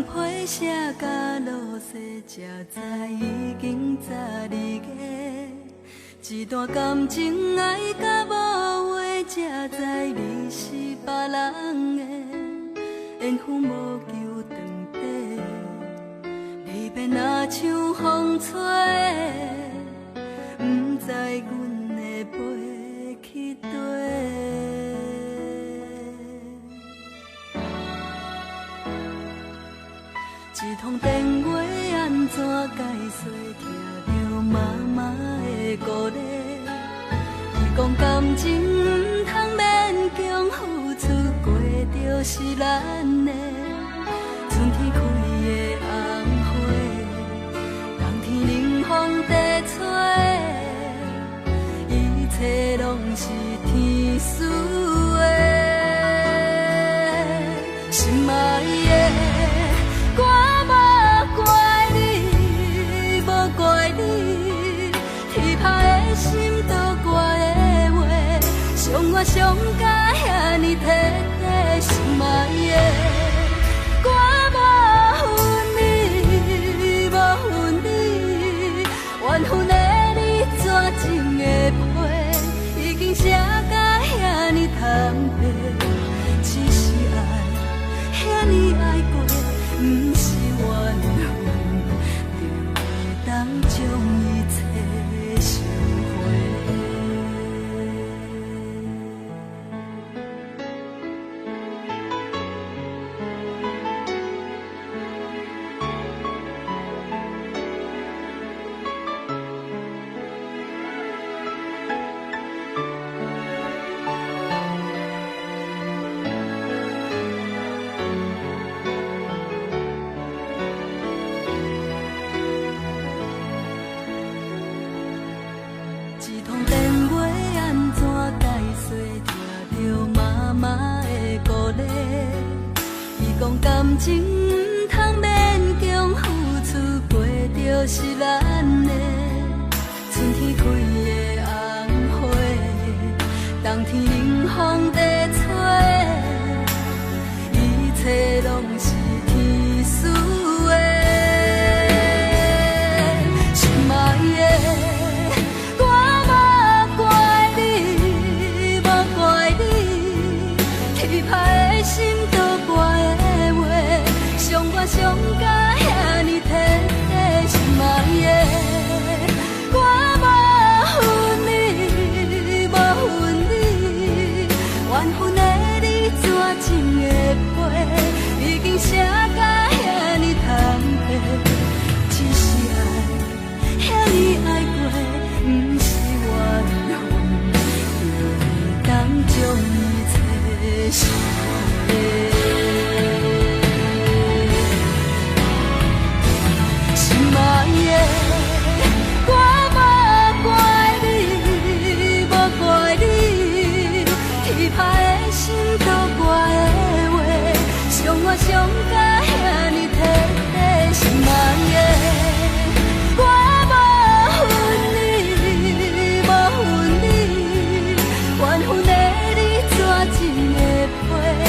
批写甲落雪，才知已经12月。一段感情爱甲无话，才知你是别人的。缘分无求长短，离别若像风吹，不知阮会飞去佗。一通电话安怎解释？听着妈妈的鼓励，伊讲感情不通勉强付出，过着是咱的。春天开的红花，冬天冷风地吹，一切拢是天赐的。心爱的。我无怪你，无怪你，天拍的心都怪的话，伤我伤甲遐尼彻底，心爱的。我无恨你，无恨你，缘分的你绝情的批，已经写甲遐尼坦白，只是爱遐尼爱过。不是缘分，就会当将一切收回。一通电话安怎解释？听着妈妈的鼓励，伊讲感情不通勉强付出，过着是咱的。春天开的红花，冬天冷风地吹，一切拢是天赐的。心爱的。心都怪的话，伤我伤甲遐尼彻底，心爱的。我无恨你，无恨你，缘分的你绝情的批，已经写甲遐尼坦白，只是爱遐尼爱过，不是缘分，就会当将一切收。心爱的，我无怪你，无怪你，天拍的心都怪的话，伤我伤甲遐尼彻底，心爱的。我无恨你，无恨你，缘分的你绝情的批。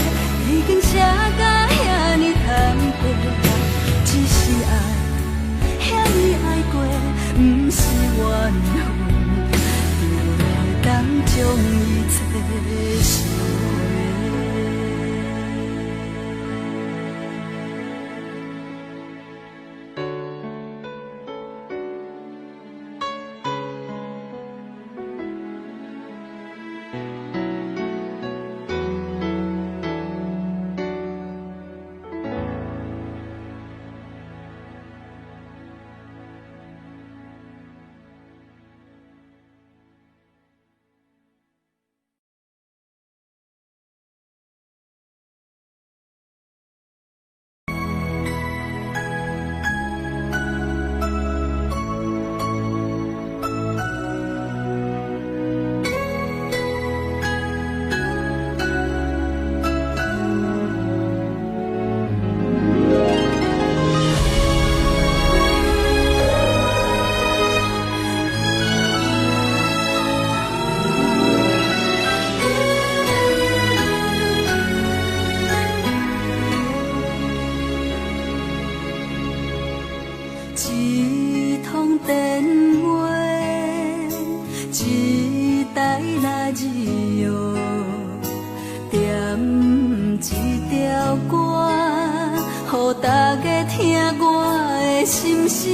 的心声，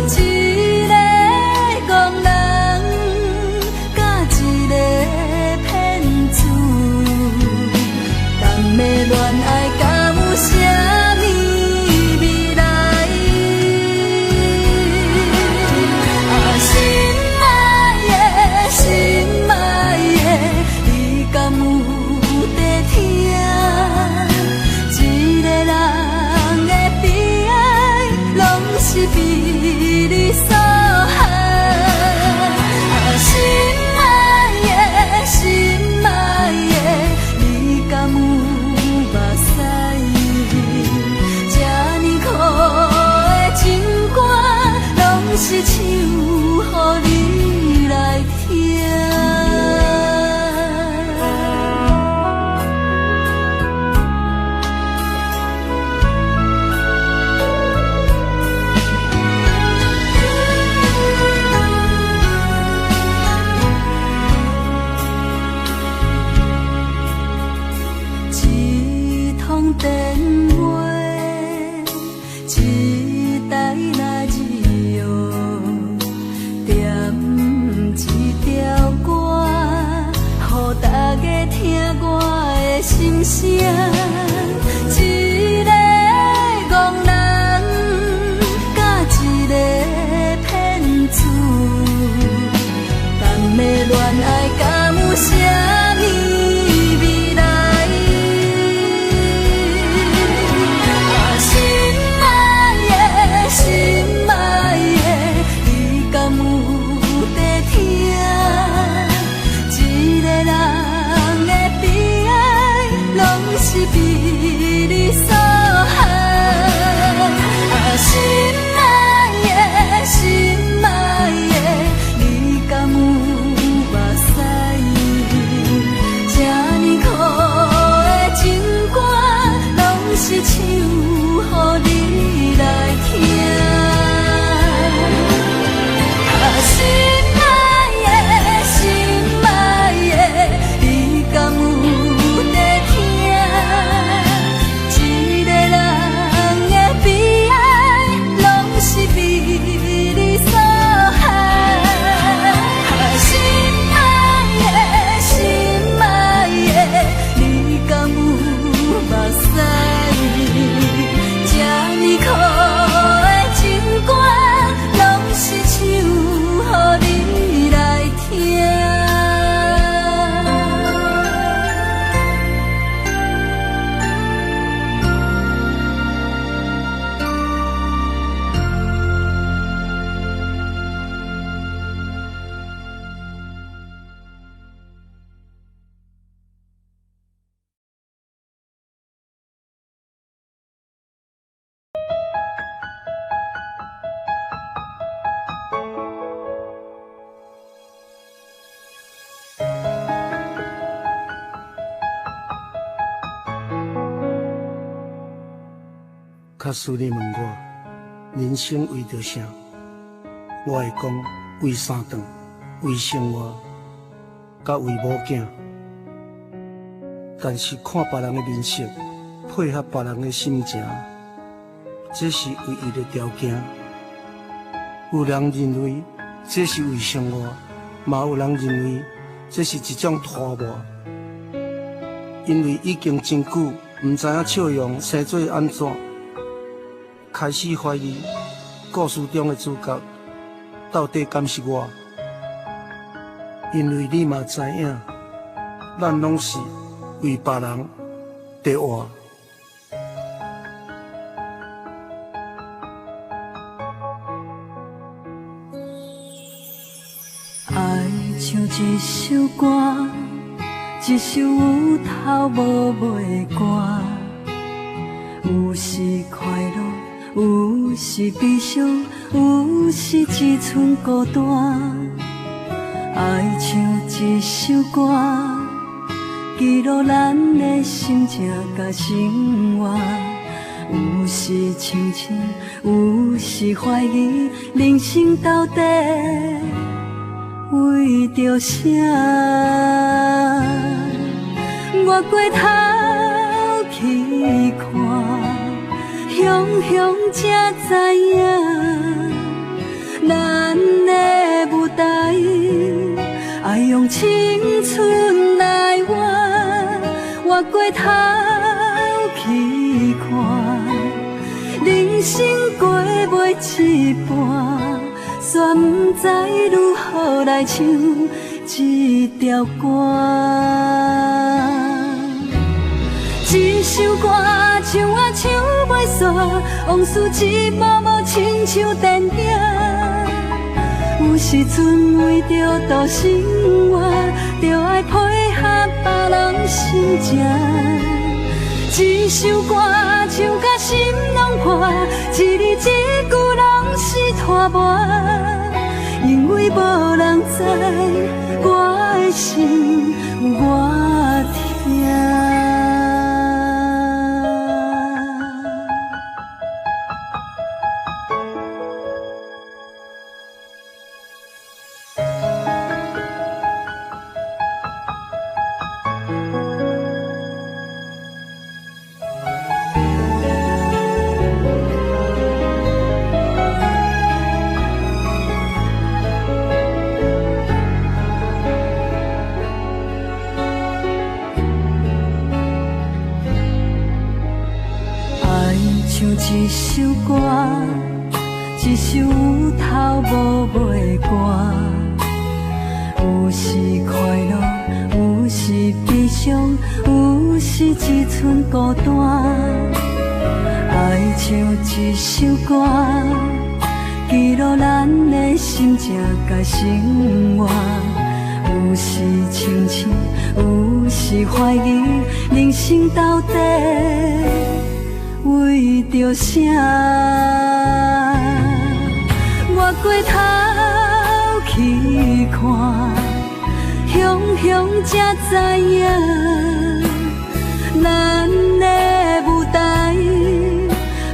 一个憨人甲一个骗子，当的恋爱敢有啥物未来？心爱的，心爱的，你敢有在听？一个人的悲哀，拢是被你所害。心爱的，心爱的，你敢有目屎？这呢苦的情歌，拢是唱予你来听。一通电话，一台radio，点一条歌，予大家听我的心声。一个憨人甲一个骗子，当的恋爱敢有啥物未来？心爱的，心爱的，你敢有在听？一个人的悲哀，拢是被你所害。心爱的，心爱的，你敢有目屎？这呢苦的情歌，拢是唱予你来听。心爱的，心爱的，你敢有在听？一个人的悲哀，拢是被你所害。心爱的，心爱的，你敢有目屎？这呢苦的情歌，拢是唱予你来听。假使你问我人生为着啥，我会讲为三顿，为生活，甲为某囝。但是看别人的面色，配合别人的心情，这是唯一的条件。有人认为这是为生活，嘛有人认为这是一种拖磨。因为已经真久，唔知影笑容生做安怎。开始怀疑故事中的主角到底敢是我，因为你嘛知影，咱拢是为别人在活。爱像一首歌，一首有头无尾的歌，有时快乐。有时悲伤，有时一寸孤单。爱像一首歌，记录咱的心情甲生活。有时清醒，有时怀疑，人生到底为着啥？我回头去看。向雄才知影，咱的舞台爱用青春来活过头去看，人生过袂一半，却不知如何来唱这条歌。这首歌唱啊唱袂煞，往事一幕幕亲像电影。有时阵为着度生活，就爱配合别人心情。这首歌唱甲心拢破，一字一句拢是拖磨，因为无人知我的心我听。一首歌，一首有头无尾歌，有时快乐，有时悲伤，有时一寸孤单。爱唱一首歌，记录咱的心情甲生活。有时清醒，有时怀疑，人生到底为着啥？我过头去看，雄雄才知影，咱的舞台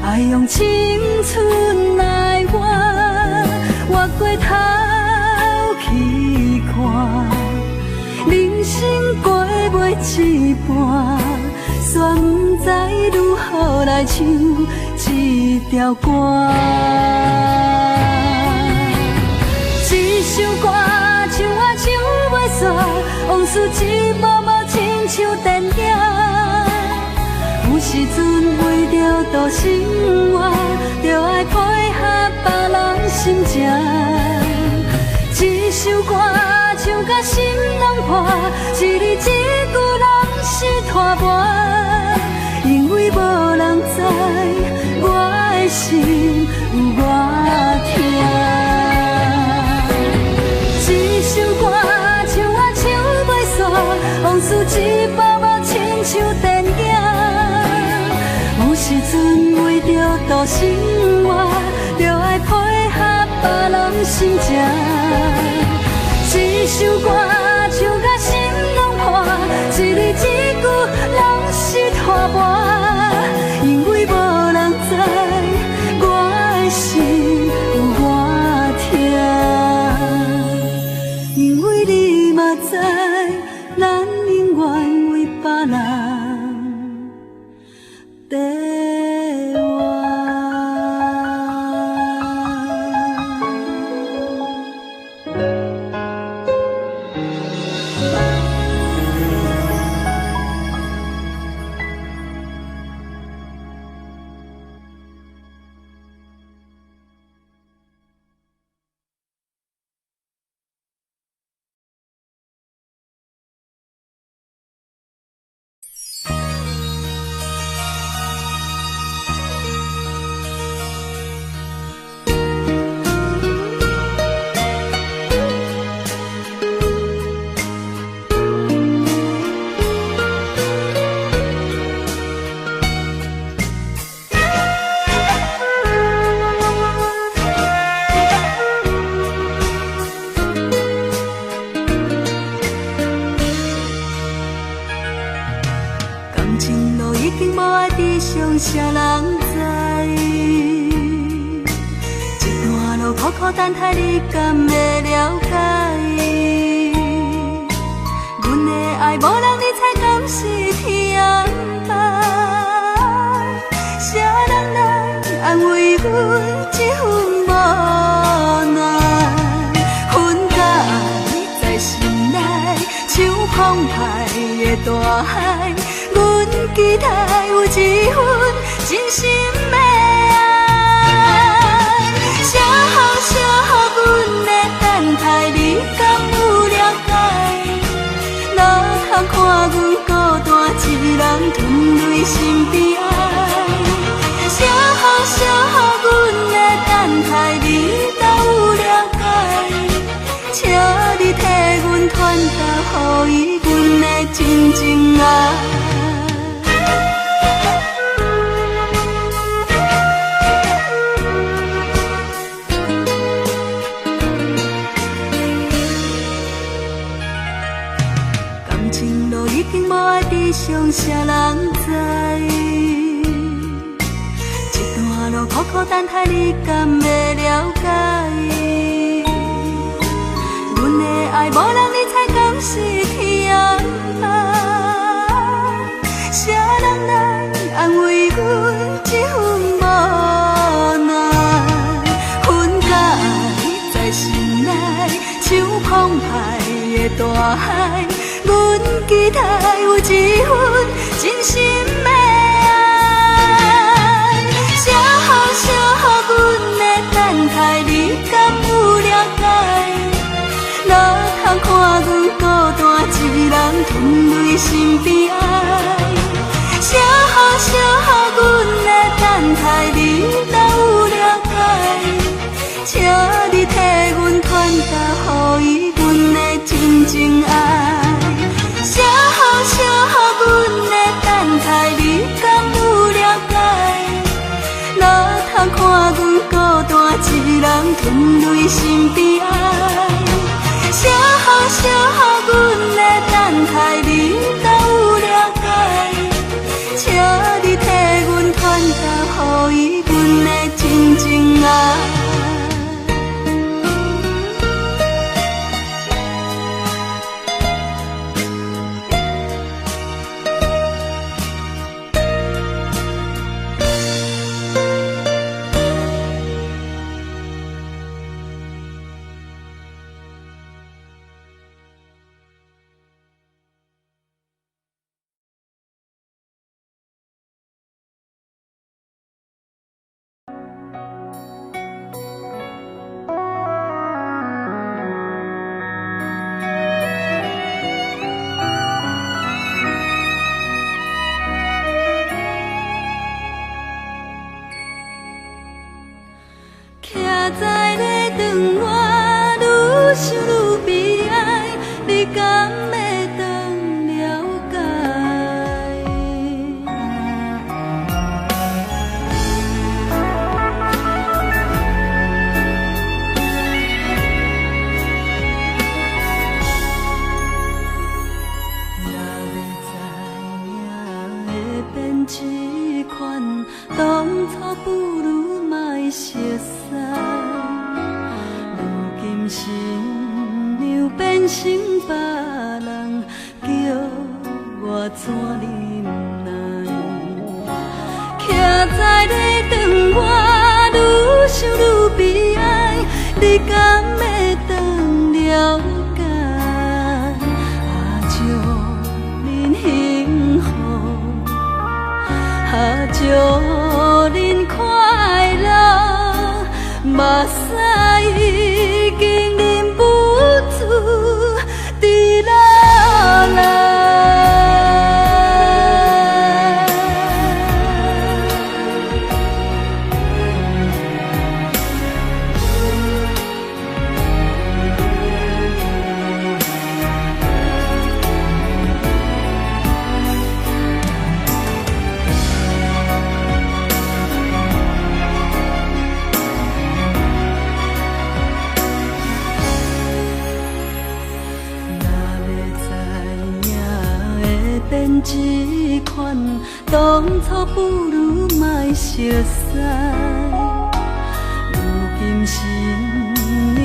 爱用青春来活。我过头去看，人生过袂一半，却不知如何来唱这条歌。这首歌唱啊唱袂煞，往事一幕幕亲像电影。有时阵为着度生活，就爱配合别人心情。这首歌唱甲心拢破，一字一句拢是拖磨。因为无人知我的心我听。这首歌唱啊唱袂煞，往事一幕幕亲像电影。有时阵为着度生活，就爱配合别人心情。这首歌唱甲心拢破，一字一句拢是拖磨。因为无人知我的心我听，因为你嘛知，咱永远为别人在活。谁人知？一段路苦苦等待，你敢会了解？阮的爱无人理睬，敢是天安排？谁人的大海，阮期待有一份真心的爱。小雨小雨，阮的等待，你敢有了解？哪通看阮孤单一人吞泪心悲哀？小雨小雨，阮的等待，你若有了解？请你替阮传达，予伊阮的真情爱。感情路已经无爱悲伤，谁人知？一段路苦苦等待，你敢会了解？阮的爱无人理睬，敢是天安排？谁人来安慰阮这份无奈？分甲爱在心内，像澎湃的大海。阮期待有一份真心的爱。小雨小雨，阮的等待，你敢有了解？哪通看阮孤单一人吞泪心悲哀？小雨小雨，阮的等待，你若有了解？请你替阮传达，予伊阮的真情爱。小雨小雨，阮的等待，你敢有了解？哪通看阮孤单一人吞泪心悲哀？小雨小雨，阮的等待，你若有了解？请你替阮传达，予伊阮的真情爱。在咧等我，愈想愈悲哀，你敢会当了解？若要知影会变这款，当初不如莫熟悉。心又变成别人，叫我怎忍耐？徛在咧等我，愈想愈悲哀，你敢会当了解？祝恁幸福，祝恁快乐，目屎已经忍不住滴落来。变这款，当初不如莫熟悉。如今心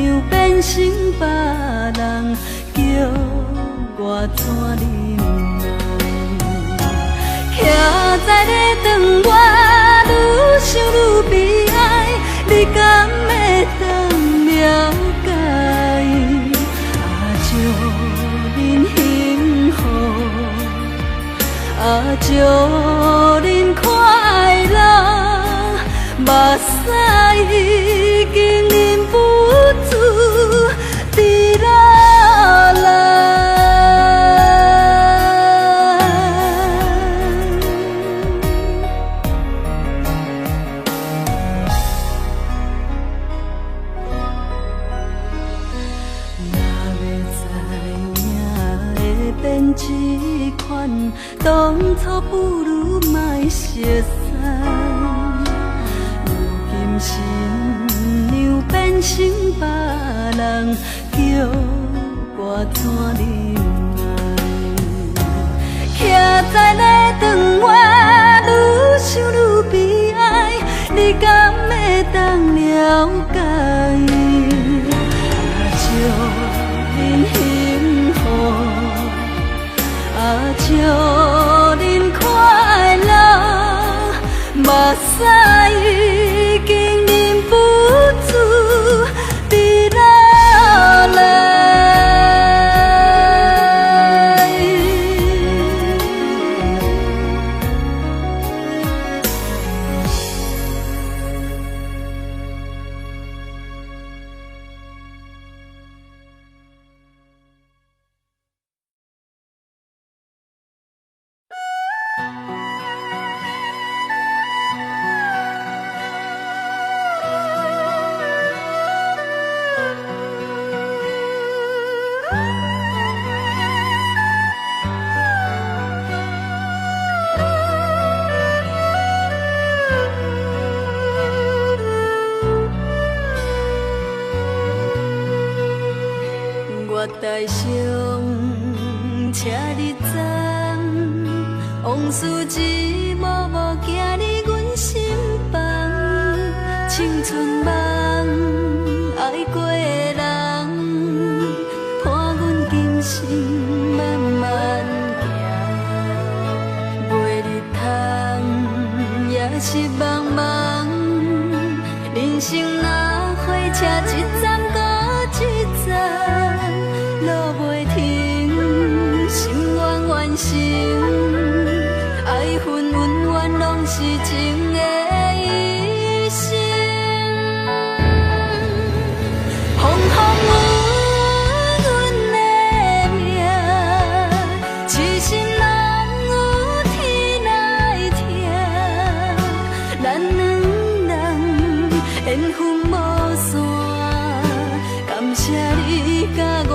又变成别人，叫我怎忍耐？徛在咧等我，愈想愈悲哀，你敢会当了解？祝恁幸福。祝恁快乐，目屎已经忍不住滴落来。变这款，当初不如莫熟悉。如今新娘变成别人，叫我怎忍耐？徛在咧窗外，愈想愈悲哀。你敢会当了解？祝恁幸福。祝恁快乐，目屎已经忍不住滴落来。我台上车日站，往事一幕幕行入阮心房。青春梦，爱过的人，伴阮今生慢慢行。袂日通，也是茫茫，人生若火车一站搁一站。路袂停，心愿完成，爱恨恩怨拢是情的一生。风雨阮的命，痴心人有天来听，咱两人缘分无散，感谢你甲我。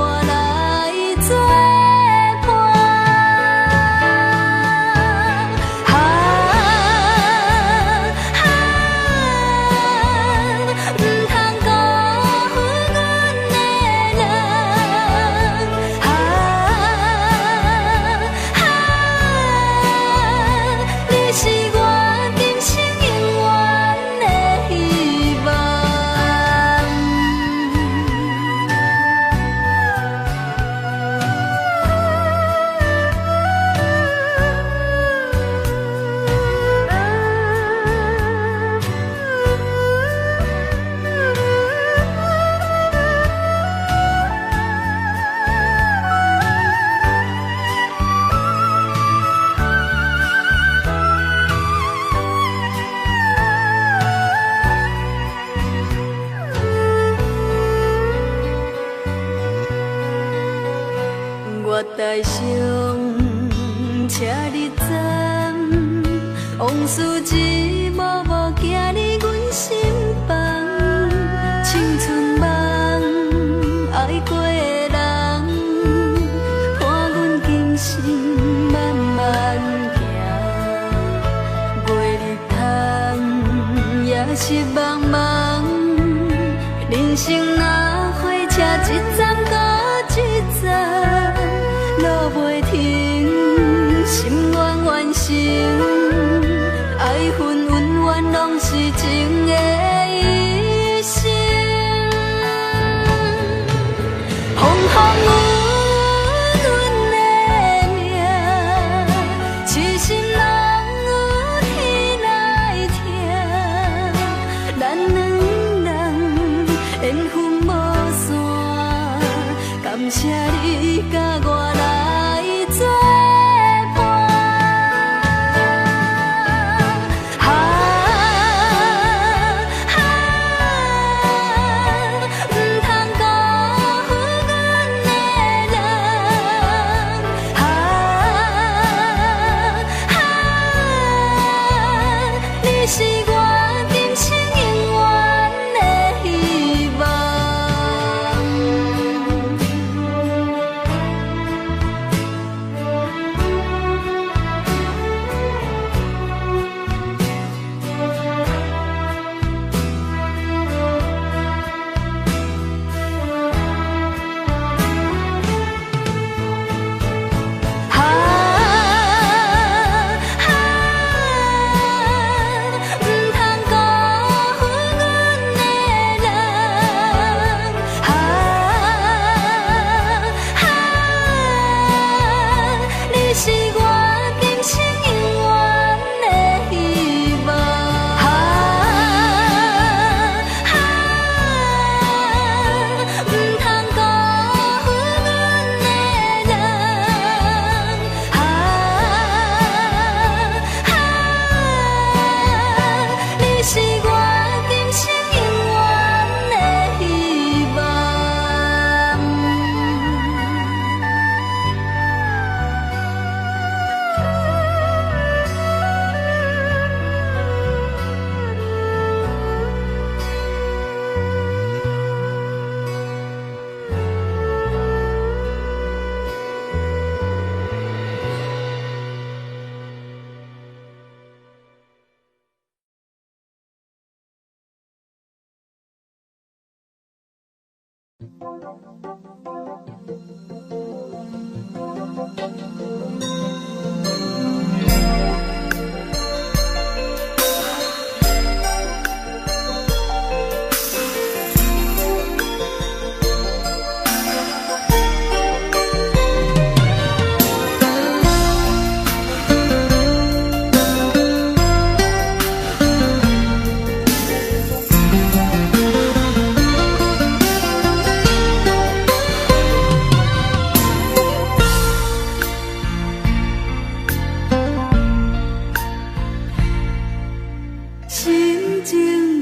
我台上车日站，往事一幕幕行入阮心房。青春梦，爱过的人，伴阮今生慢慢行。袂日通，也是茫茫，人生若火车一站搁一站。路袂停，心愿完成，爱恨恩怨拢是情的一生。风雨阮的命，痴心人有天来听，咱两人缘分无散，感谢你甲我。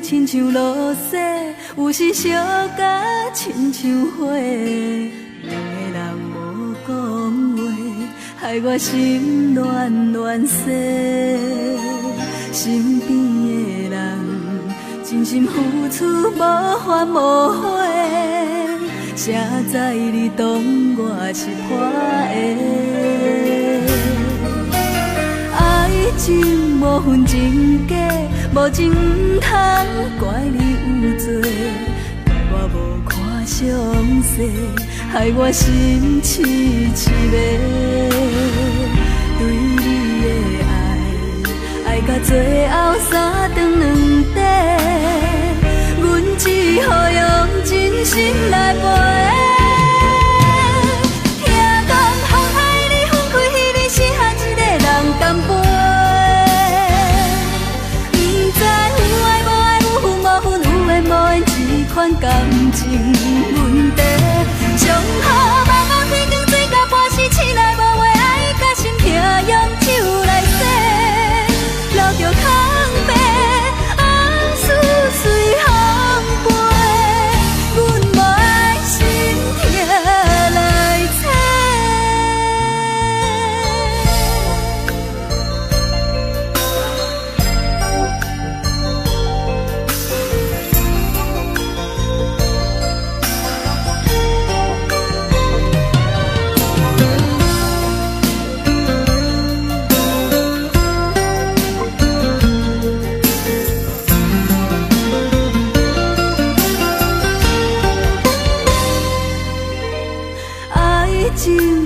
亲像落雪，有时烧甲亲像火。两个人无讲话，害我心乱乱世。身边的人真心付出无怨无悔，谁知你当我是破的？爱情无分真假。无情不通怪你有罪，怪我无看详细，害我心痴痴迷。对你的爱到最后三顿两底，阮只好用真心来陪。听讲风海里分开，你是和一个人干杯。款感情问题，上好茫茫天光，水甲半时醒来无话，爱甲心痛，用手来洗，留着空白，往事随风飞，阮无爱心痛来找。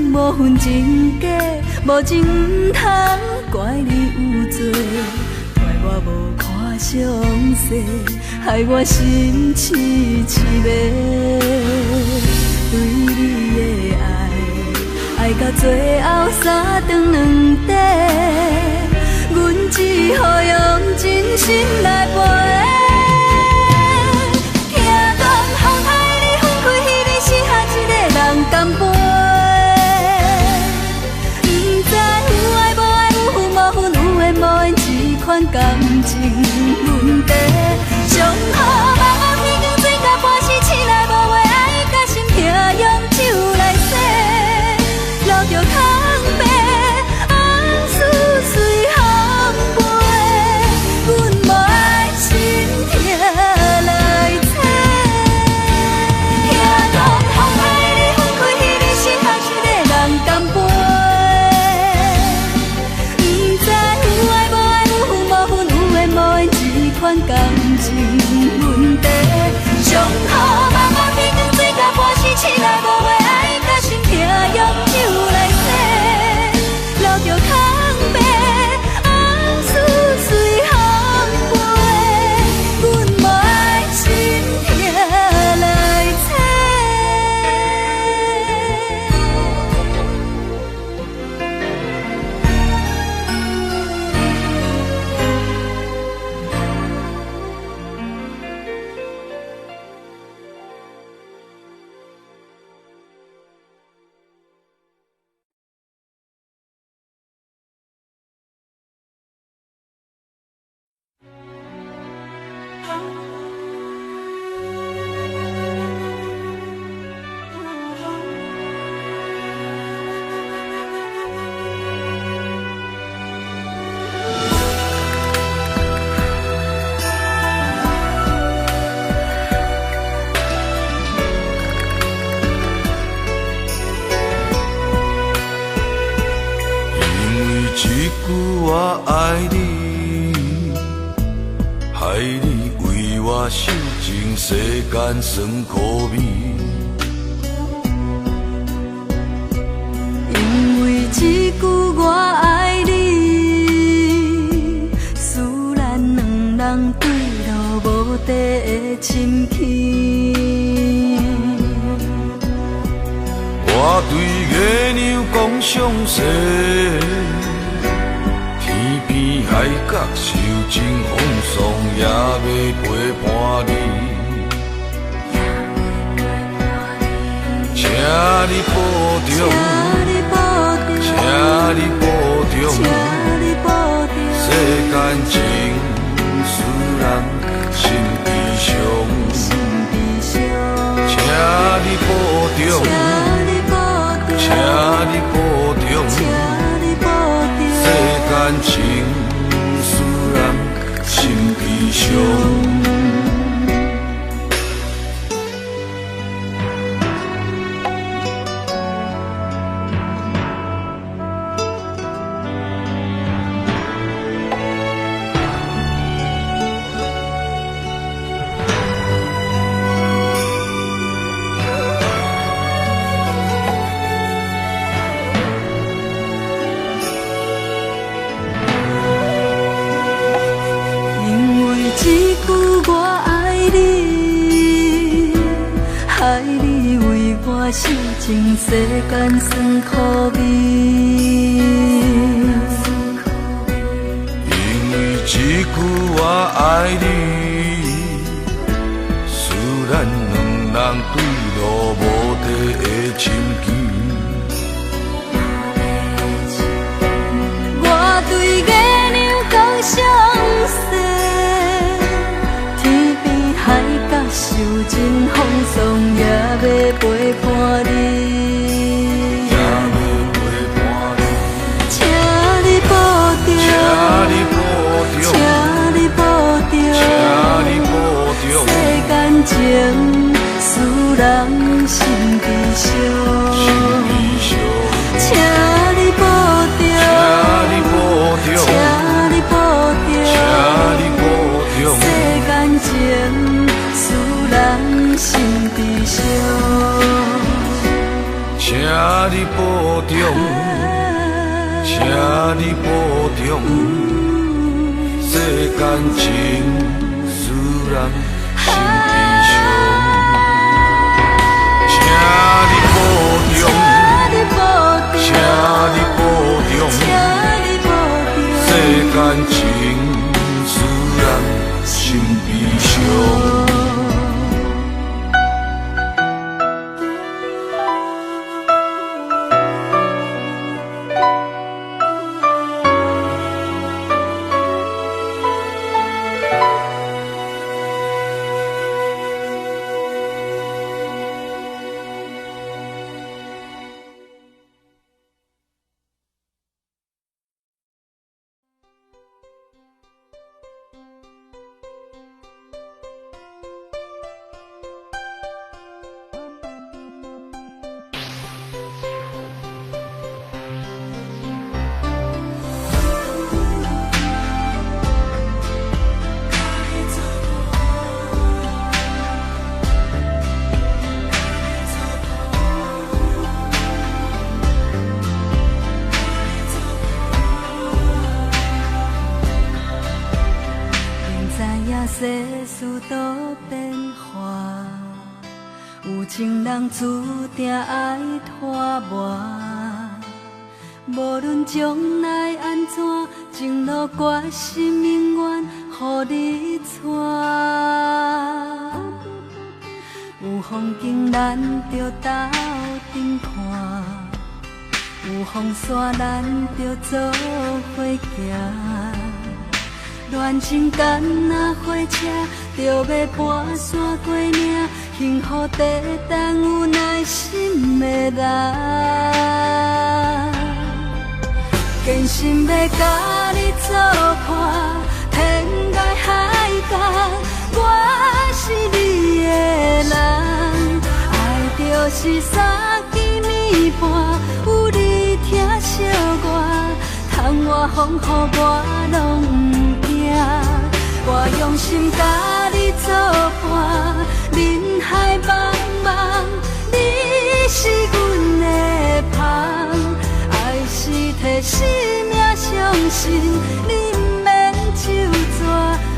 无分真假，无情不通怪你有罪，怪我无看详细，害我心痴痴迷。对你的爱到最后三顿两底，阮只好用真心来陪。听讲风海里分开，你是和一个人干杯。款感情问题，上好茫茫天光，水甲半时醒来无话，爱甲心痛，用手来洗，留着空白，往事随风飞，阮无爱心痛来找。听讲风海里分开，你是和一个人干杯。款感情问题，上好茫茫天光，水甲半时醒来无话，爱甲心痛，用手来洗，留着空白，往事随风飞，阮无爱心痛来找。我爱你，害你为我受尽世间酸苦味。一句我爱你，使咱两人对路无地的深情。我对月亮讲相思，天边海角受尽风霜，也要陪伴你。请你保重，请你保重，世间情使人心悲伤。请你保重，请你保重，世间情使人心悲伤。是情世间酸苦味，因为一句我爱你，使咱两人对路无地的深情。我对月亮讲相思，天边海角受尽风霜，也要陪伴你。请你保重，请你保重，世间情使人心悲伤。请你保重，请你保重，世间情使人心悲伤。请你保重，请你保重，世间情使人心悲伤。请你保重，请你保重，世间情使人心悲伤。世事多变化，有情人注定爱拖磨。无论将来安怎，情路决心永远予你带。有风景咱着斗阵看，有风沙咱着做伙行。恋情干那火车，着要跋山过岭，幸福地等有耐心的人。坚心要甲你作伴，天涯海角，我是你的人。爱就是三更暝半，有你听惜我，窗外风雨我拢不惊。我用心甲你作伴，人海茫茫，你是阮的旁。爱是信，你不免手抓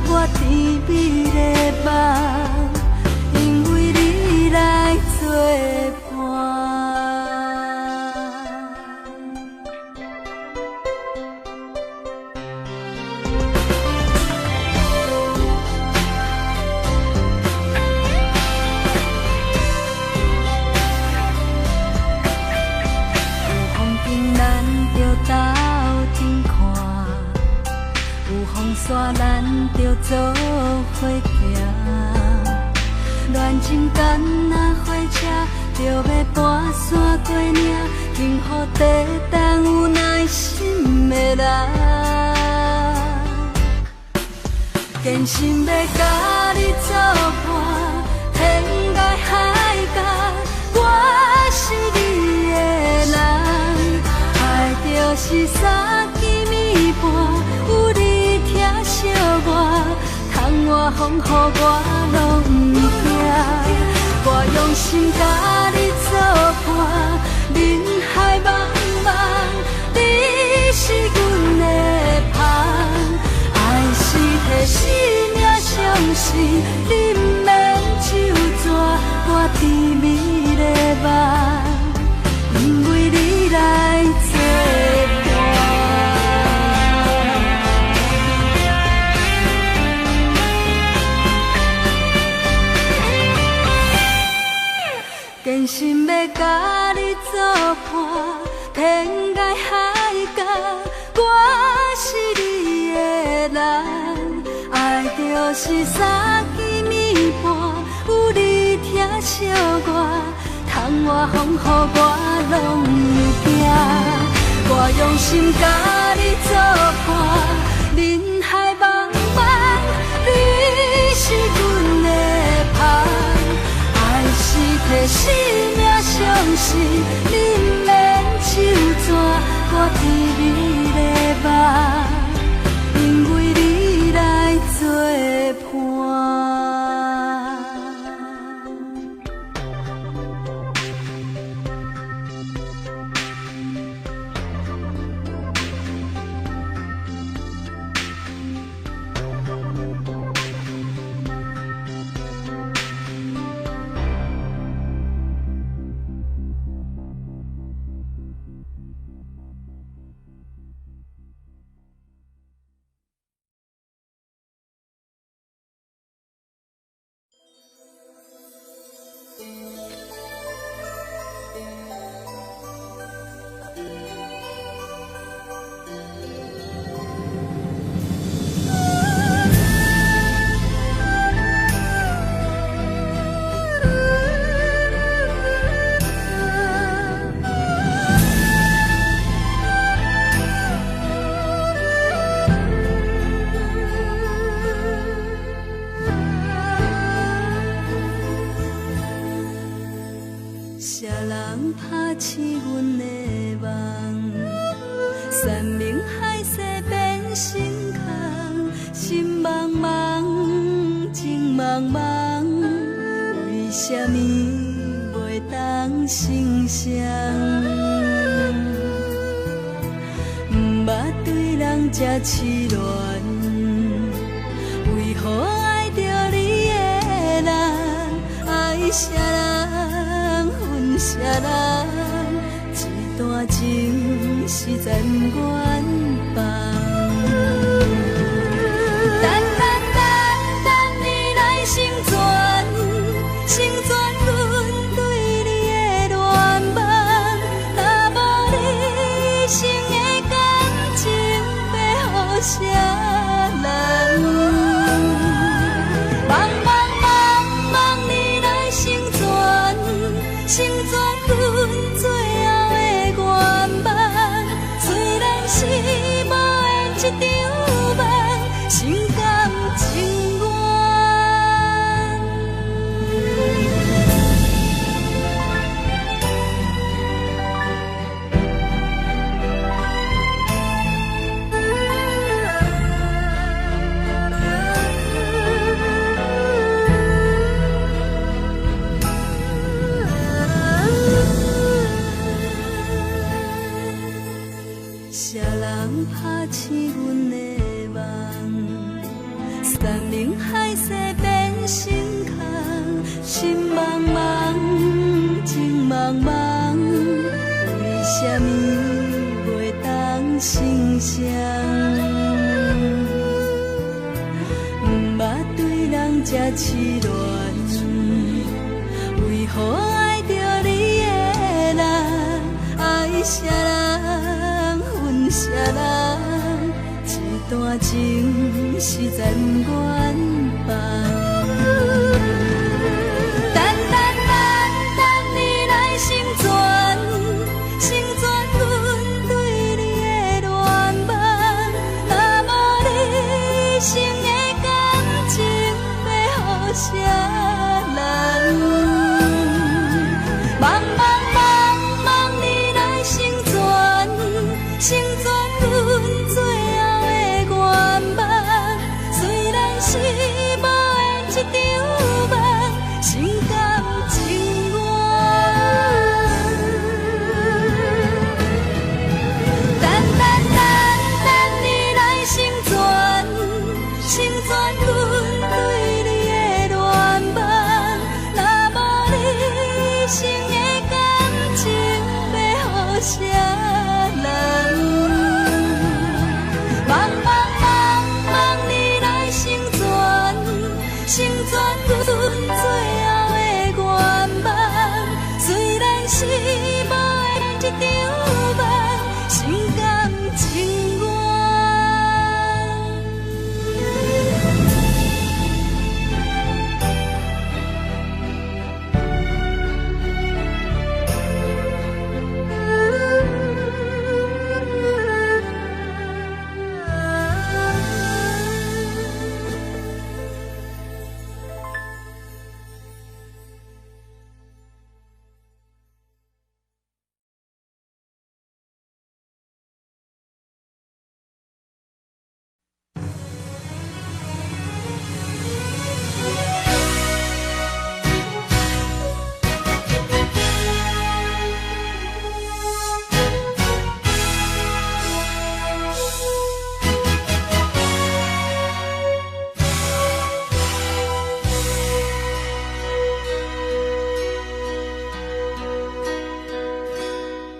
我甜蜜的梦，因为你来作伴。咱着做伙行，恋情敢若火车，着要跋山过岭，幸福地等有耐心的人，坚心要甲你作伴，天涯海角，我是你的人，爱就是三更暝半，有你。疼惜我，窗外风雨我拢不惊，我用心甲你作伴，人海茫茫，你是阮的香，爱是替生命相信，你不免手抓我甜蜜的梦，因为你来作伴。坚心要甲你作伴，天涯海角，我是你的人，爱就是三更暝半，有你疼惜我，窗外风雨我拢不惊，我用心甲你作伴，人海茫茫，你是阮的香。是替生命相信，你不免手抓我甜蜜的梦，因为你来作伴。啥人拍醒阮的梦？山明海誓变成空，心茫茫，情茫茫，为什么袂当成双？捌对人这痴恋，为何爱着你的人？爱啥人？啥人？一段情实在不愿放。等你来成全，成全阮对你的恋梦。若无你，一生的感情要予啥人？成全阮最后的愿望，虽然是无缘一场梦，心甘情愿。啥人拍醒阮山明海誓变成空，心茫茫，情茫茫，为什么袂当成双？毋捌对人这痴恋，为何爱着你的人？爱啥人，恨啥人？一段情实在不愿放。等等等等你来成全，成全阮对你的恋梦。若无你生的感情，要予啥人？茫茫茫茫你来成全，成全阮最后的愿望。虽然是无缘一场梦，心甘情愿。等等等等你来成全，成全阮对你的恋梦。若无你生的感情，要予啥人？茫茫茫茫你来成全，成全阮最后的愿望。虽然是无缘一场梦，心甘情愿。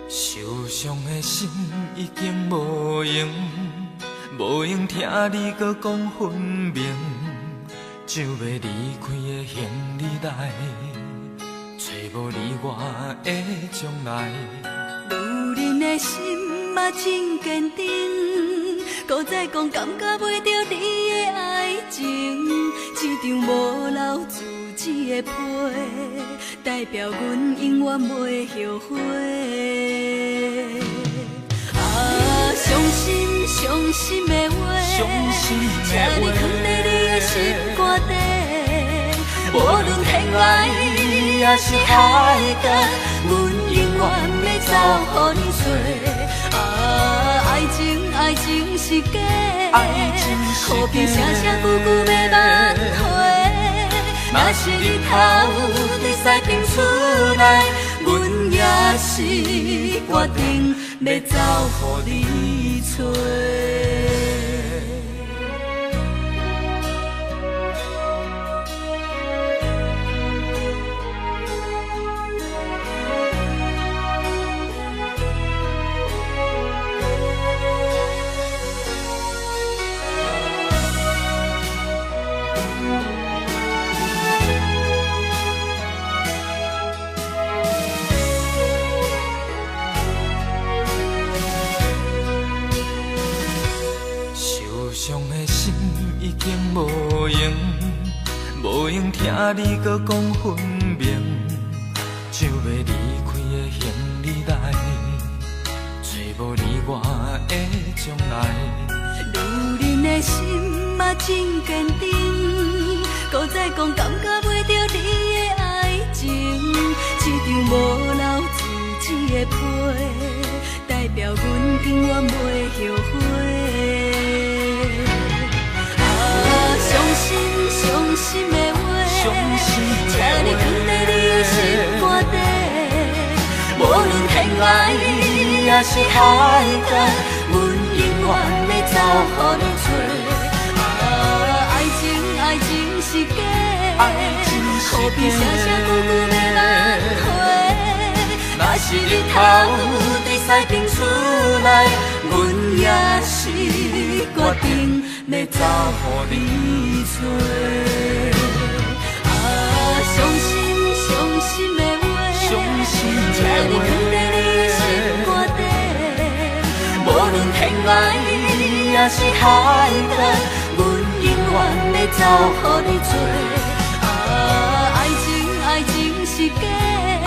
受伤的心已经无用，无用听你搁讲分明，就要离开的行李袋，找无你我的将来。女人的心嘛真坚定，搁再讲感觉袂着你的爱情，一张无留自己的批，代表阮永远袂后悔。伤心伤心的话，请你藏在你的心肝底。无论天涯也是海角，阮永远要走予你找。爱情爱情是假，可比声声句句要挽回。若是日头在西边出来，阮也是决定要走予你找。无用，无用听你搁讲分明，就要离开的行李袋，找无你我的将来。女人的心嘛真坚定，搁再讲感觉袂着你的爱情，一张无留自己的批，代表阮永远袂后悔。伤心伤心的话，请你藏在你的心肝底。无论天涯也是海角，阮永远要走予你找。爱情何必声声句句要挽回？若是日头在西边出来，阮也是决定要走予你找。伤心伤心的话，请你放在你心肝底。无论天涯也是海角，阮永远要走予你做。爱情是假，何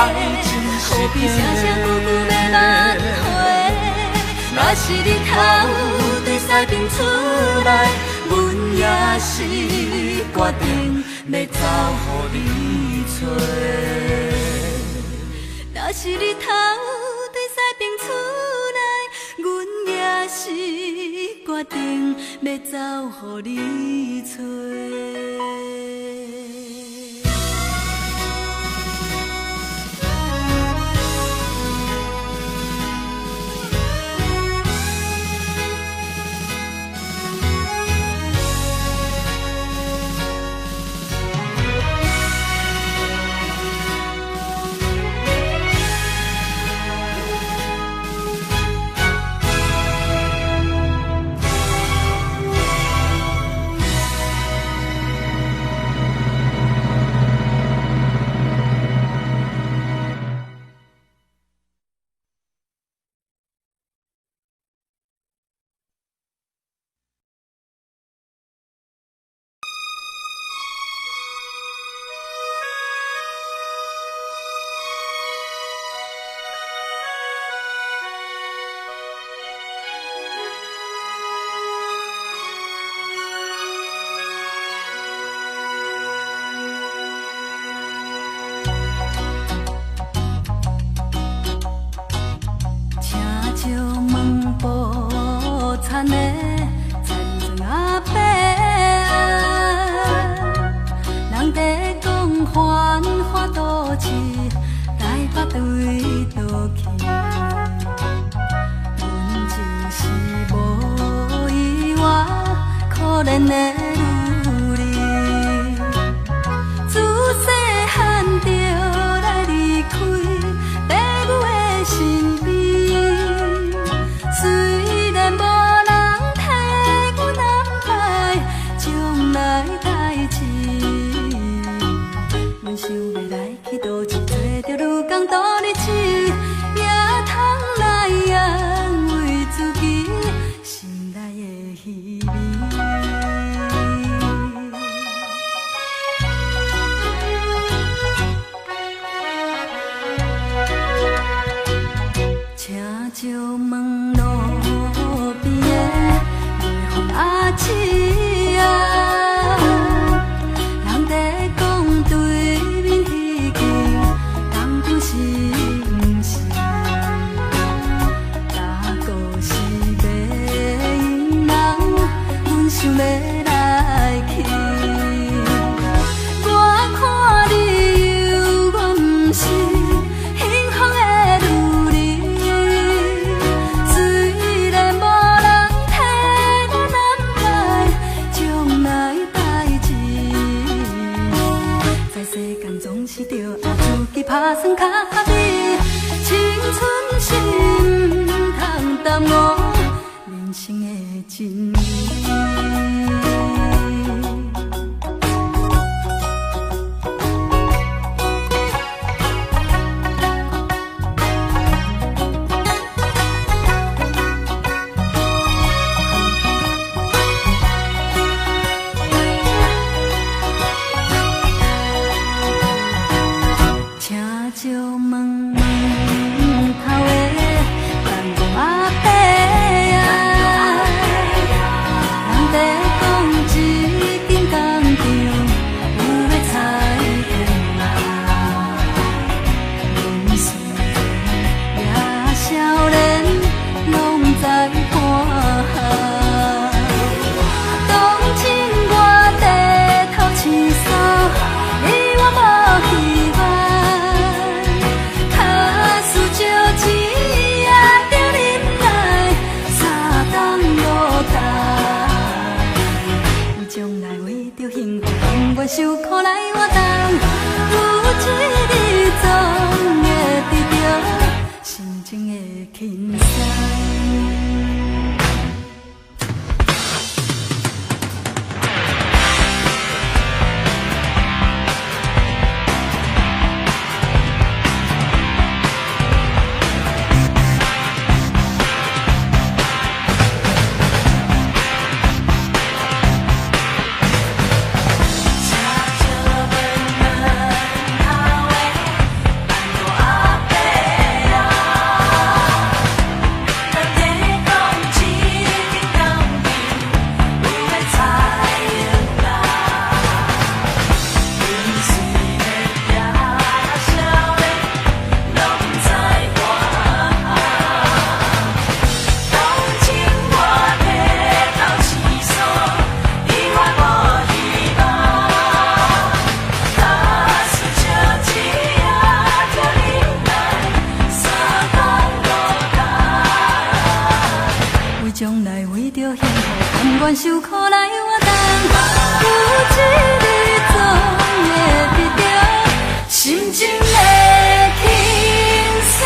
必声声句句要挽回？若是日头在西边出来，阮也是决定要走予你找。若是日头在西边出来，阮也是决定要走予你找。为着幸福甘愿受苦来活动，有一日总会得到心情的轻松。将来为着幸福，甘愿受苦来活动，有一日总会得到心情的轻松。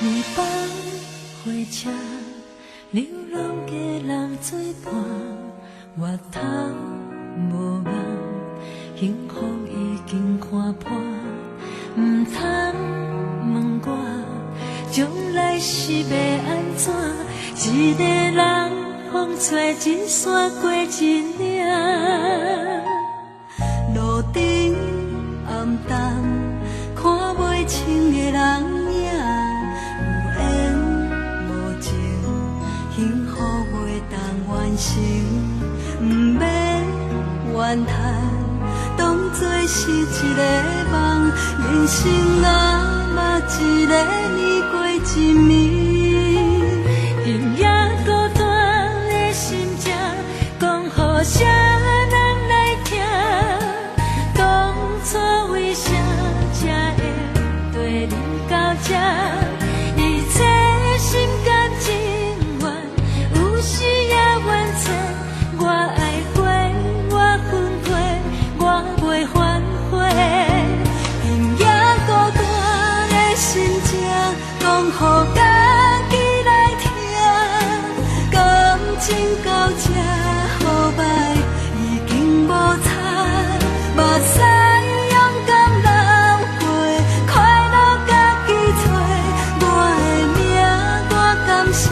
夜晚火车，流浪的人做伴，月头无望，幸福已经看破，唔通问我将来是要安怎？一个人风吹一山过一岭，路顶暗淡，看袂清的人。幸福袂当完成，不免怨叹，当作是一个梦。人生啊，嘛一个年过一暝，今夜孤单的心情，讲予啥人来听？当初为啥才会对你到这？一切心甘情。是也完成，我爱过，我分过，我袂反悔。今夜孤单的心情，讲予家己来听。感情到这好歹，已经无差，目屎勇敢流过，快乐家己找。我的命，我感谢。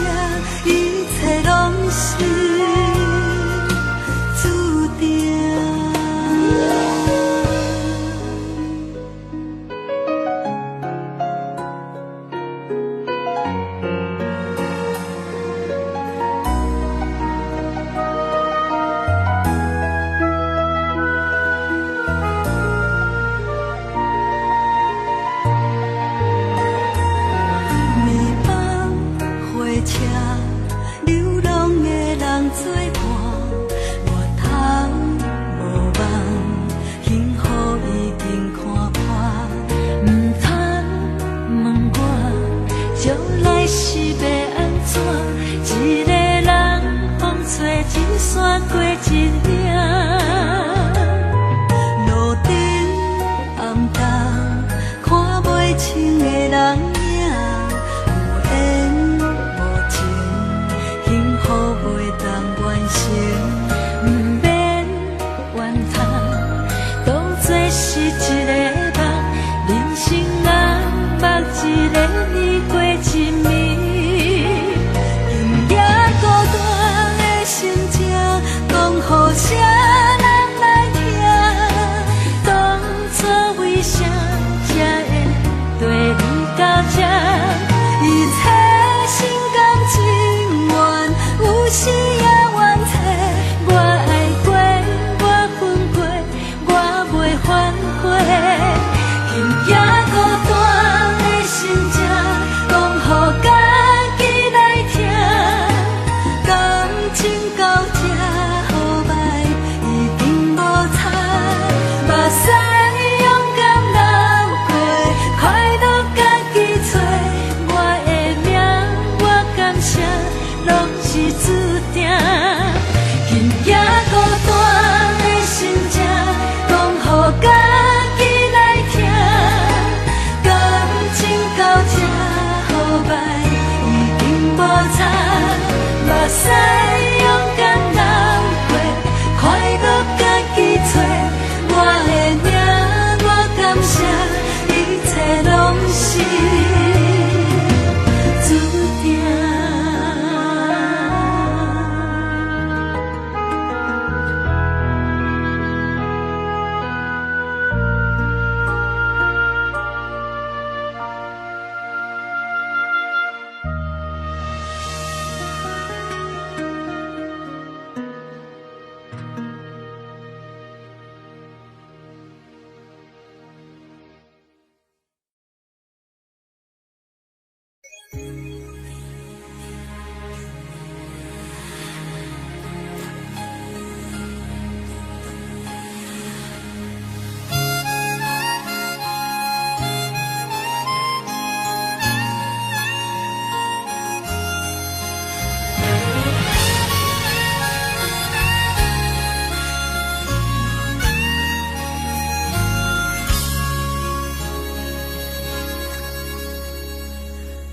一切拢是注定。暝밤火车。流浪的人做伴，月头无望，幸福已经看破。唔通问我，将来是要安怎？一个人风吹一山过一岭，路顶暗淡，看袂清的人。袂当完成，不免怨叹，当作是一个梦。人生啊，目一个年过一暝，今夜孤单的心情，讲予啥人来听？当初为啥才会对你到这？一切心甘情愿。有时也冤切，我爱过，我分过，我袂反悔。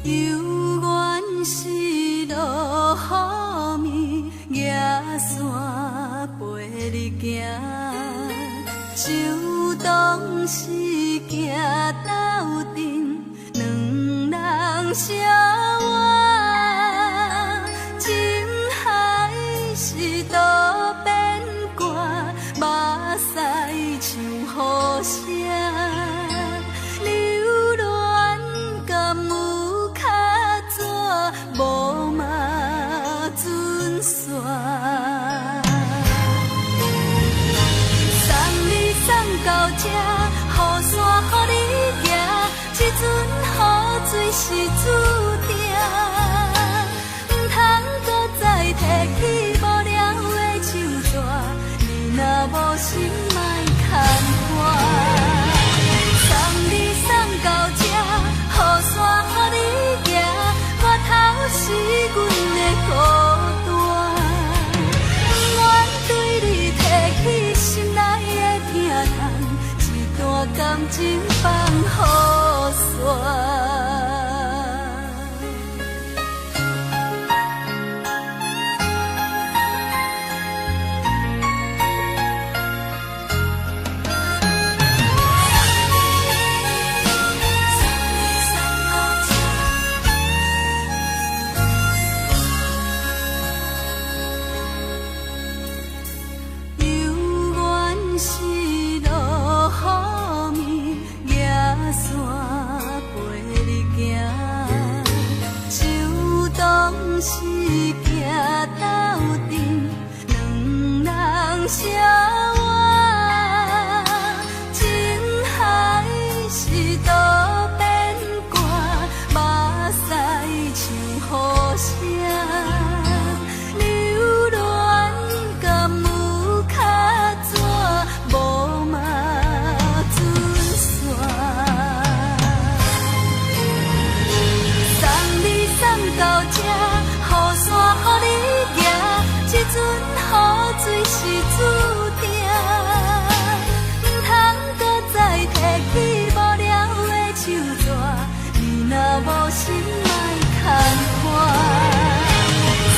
犹原是落雨暝，野山陪你行。秋冬时行斗阵，两人相偎。情海是多变卦，目屎像雨声。流恋敢有较纸，无嘛准线。到这，雨伞予你行，这阵雨水是注定，唔通搁再提起无聊的手纸，你若无心莫牵我。送你送到这，雨伞予你行，我头是阮的孤单，愿对你提起心内的疼痛。段感情放雨伞。是行斗阵，两人相偎。情海是多变卦，目屎像雨声。流恋敢有较纸，无嘛准线。送你送到这。雨伞予你行，这阵雨水是注定，唔通搁再提起无聊的手纸，你若无心莫牵我。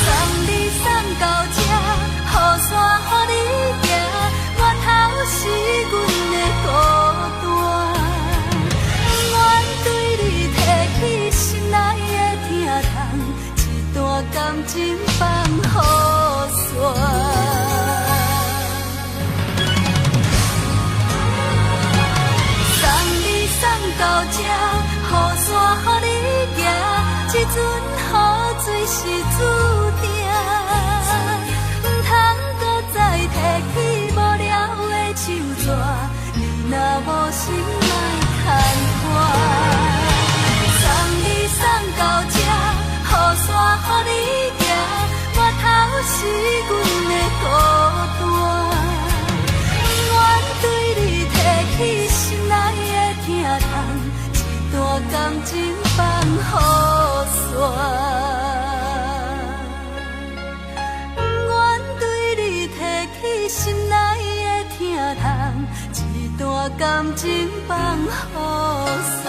送你送到这，雨伞予你行，我头是阮的孤单，愿对你提起心内的疼痛。段感情放雨伞。送你送到这，雨伞予你行，这阵雨水是注定，唔通搁再提起无聊的手纸，你若无心莫牵我。送你送到这。雨伞予你行，我头是阮的孤单，愿对你提起心内的疼痛，一段感情放雨伞。愿对你提起心内的疼痛，一段感情放雨伞。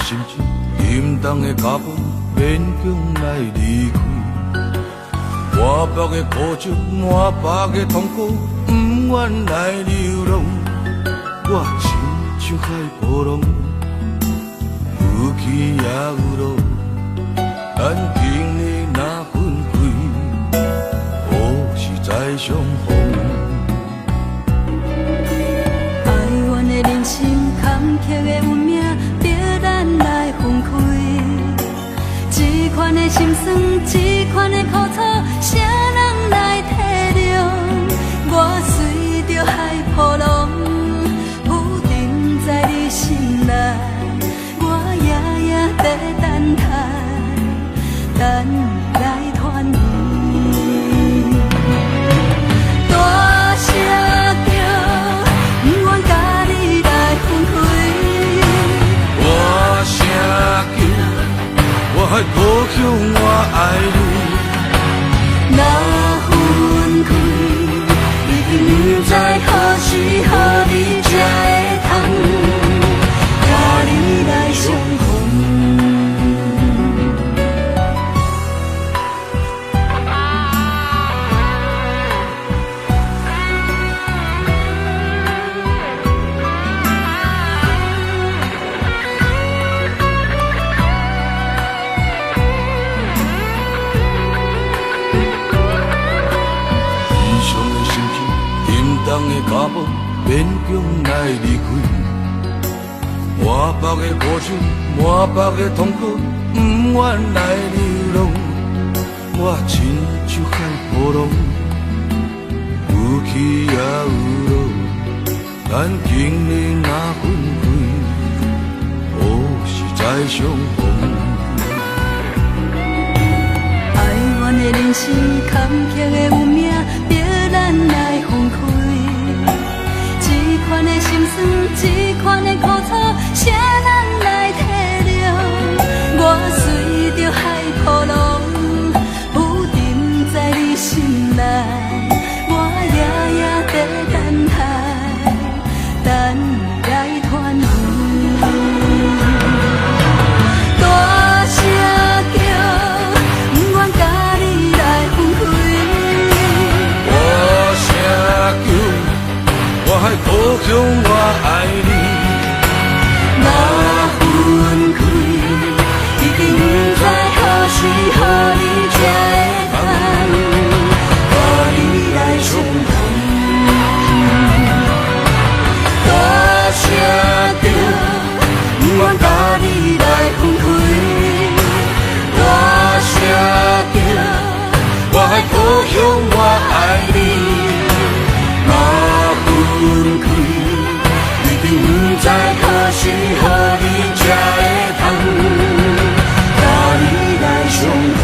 心情，沉重的脚步勉强来离开。满腹的苦酒，满腹的痛苦，不愿来流浪。我亲像海波浪，有起也有落，咱今日若分开，何时再相逢？哀怨的人生，坎坷的运命，逼咱来分开。这款的心酸，这款的苦楚，谁人来体谅？我随着海波浪，浮沉在你心内，我夜夜在等待，等你来团圆。大声叫，不愿甲你来分开。大声叫，我还故乡我爱你。若分开，一定不知何时何日才会通，甲你来相逢。重的脚步勉强来离开，满腹的苦酒，满腹的痛苦，不愿来流浪。我亲像海波浪，有起也有落，咱今日若分开，何时再相逢？哀怨的人生，坎坷的运命，逼咱来分开。这款的心酸，这款的苦楚，谁人来体谅？我随着海波浪，浮沉在你心内，我夜夜在等待，等你来团圆。大声叫，不愿甲你来分开。大声叫，我还故乡我爱你。若分开，一定不知何时何日才会通，甲你来相逢。大声叫，不愿甲你来分开。大声叫，我还故乡我爱你。分开，一定不知何时何日才会通，甲你来相逢。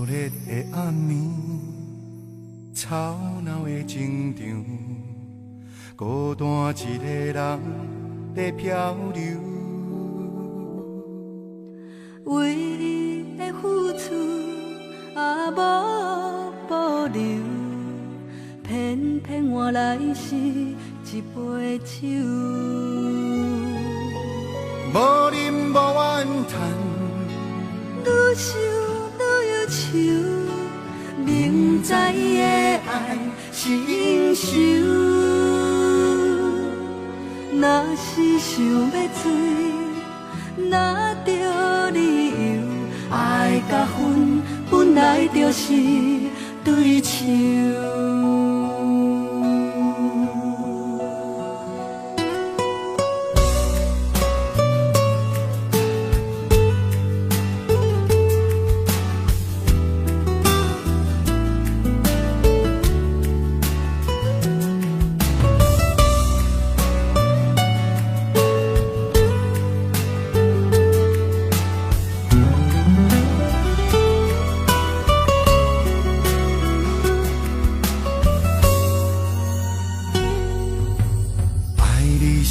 热的暗暝，吵闹的情场，孤单一个人在漂流。为伊的付出也无保留，偏偏换来是一杯酒。无啉无怨叹，愈想愈忧愁，明知伊的爱是应受，若是想要醉，哪着理由？爱甲恨本来就是对手。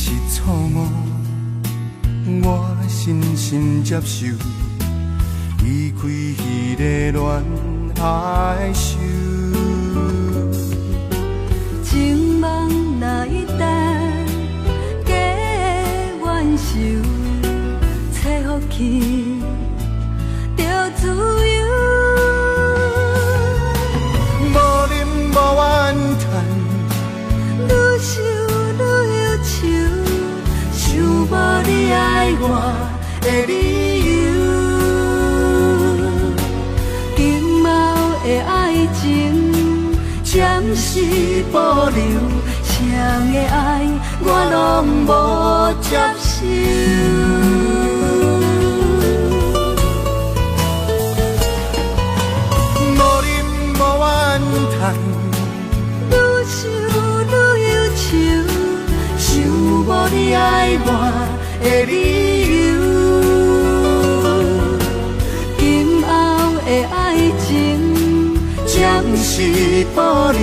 是错误，我深深接受离开彼个恋爱树。情梦哪一等加怨愁，吹风去就自由。无啉无怨叹，愈想愈忧愁，想无你爱我的理由。今后的爱情暂时保留，谁的爱我拢无接受。无啉无怨叹，愈想愈忧愁，想无你爱我的理由。今后的爱情暂时保留，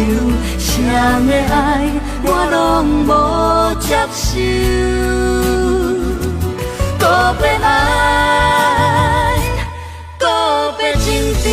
谁的爱我拢无接受。告别爱，告别情长。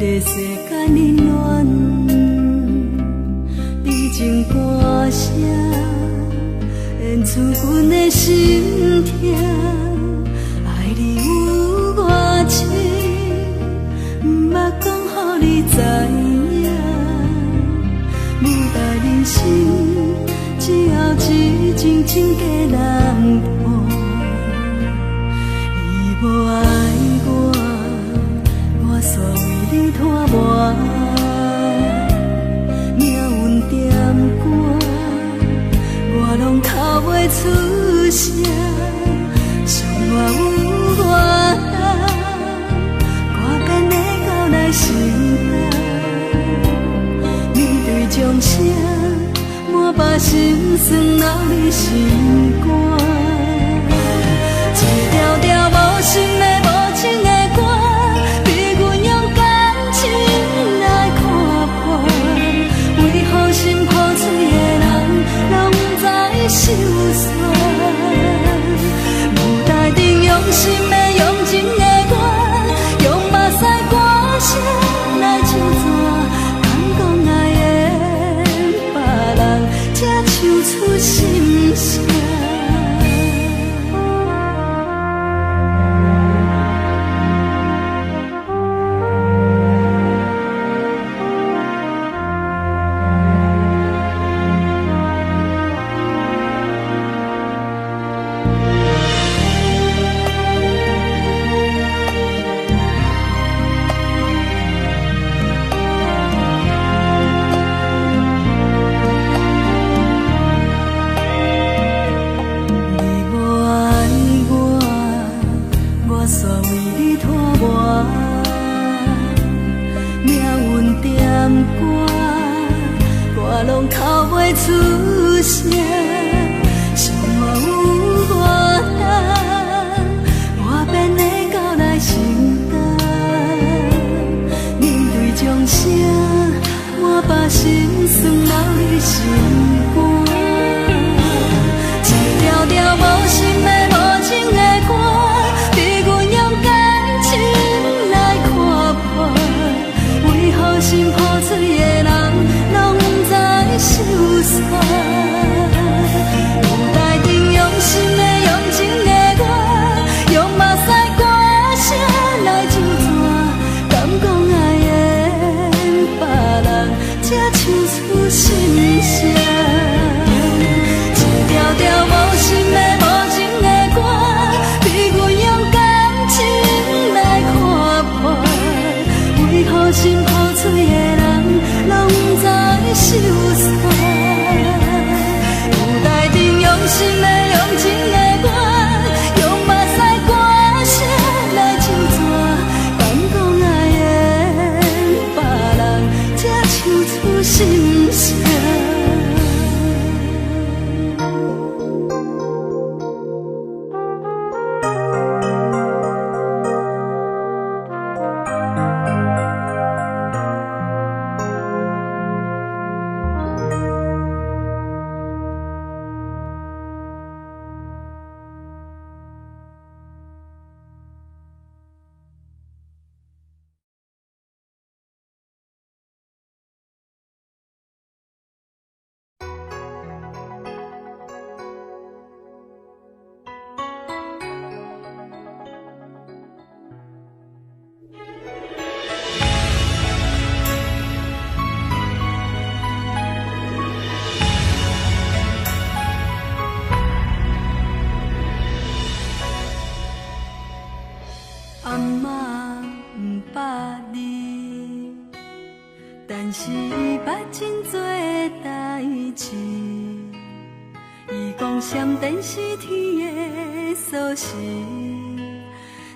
个世间冷暖，你情歌声演出阮的心痛。爱你有偌深，毋捌讲予你知影。舞台人生只有一情一个人伴，你无爱我，我煞为你拖磨。命运点歌，我拢哭袂出声。剩我有偌重，歌干的到来心肝。面对掌声，满把心酸留你心肝。一条条无心的无情的歌，逼阮用感情来看破。为何心破碎的人，拢不知心酸？舞台顶用心的用情的我，用目屎歌声来唱歌。敢讲爱的别人，才唱出心声。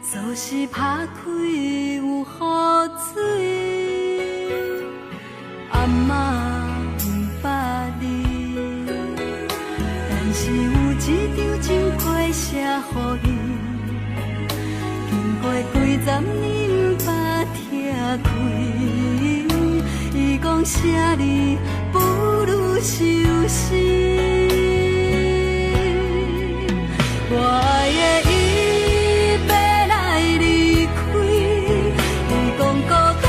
锁匙拍开有雨水，阿嬷不捌你，但是有一张情批写予伊，经过几十年不拆开，伊讲写你不如收心。我爱的伊要来离开，伊讲孤单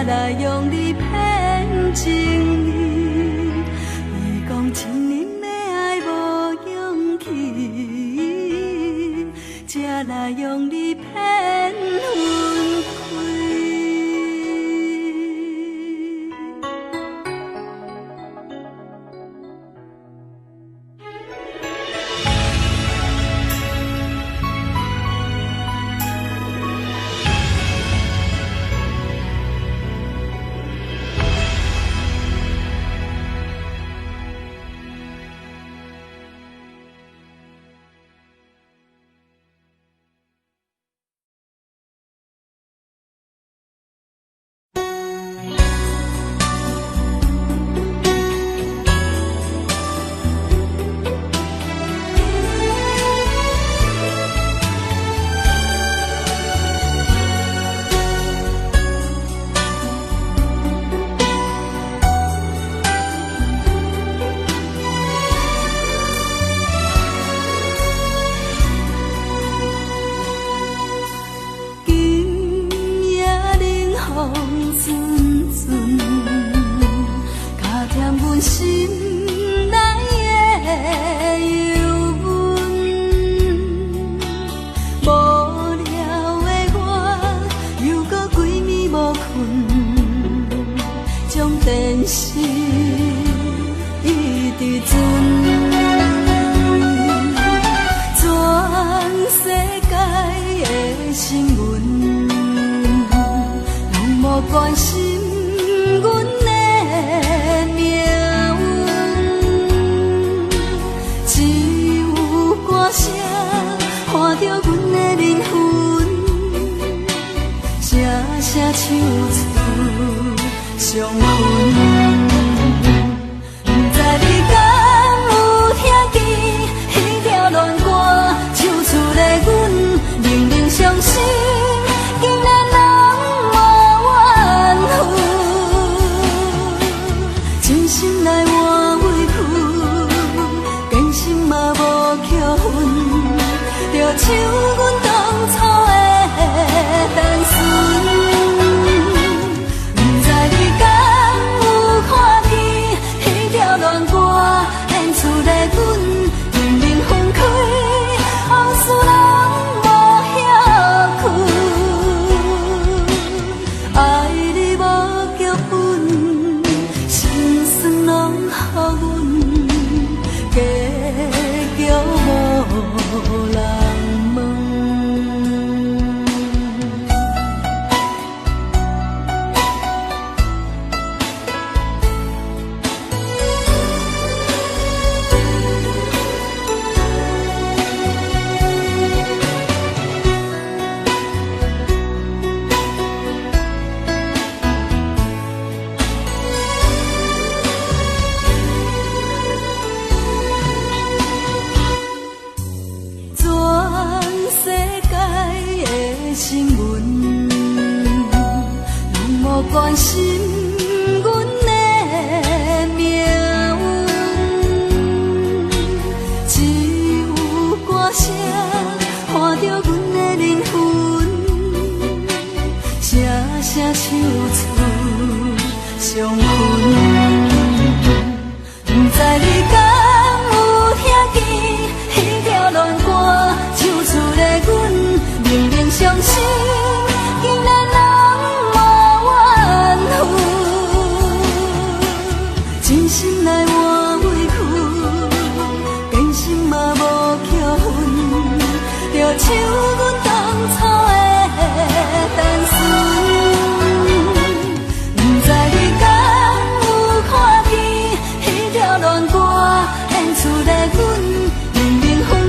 来用你骗情意。伊讲亲人的爱无勇气，才来用你骗魂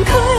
开。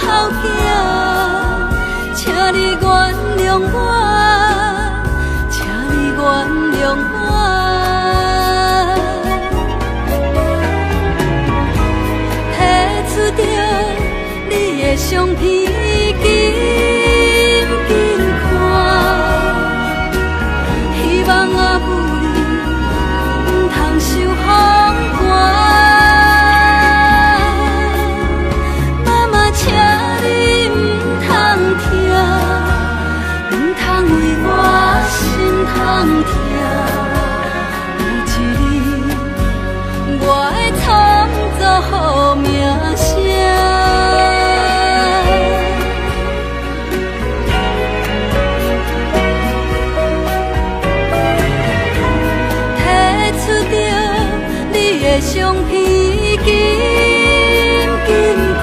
后行，请你原谅我，请你原谅我。提出着你的相片，紧紧看，希望阿母你唔通受风寒。通听，有一日我会创造好名声。提出着你的相片，紧紧看，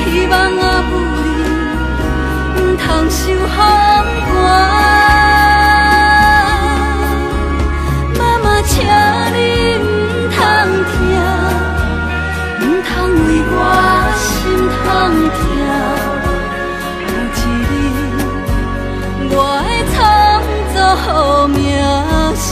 希望阿母你唔通受风。妈妈，请你唔通听，唔通为我心痛痛。有一日，我会创造好名声。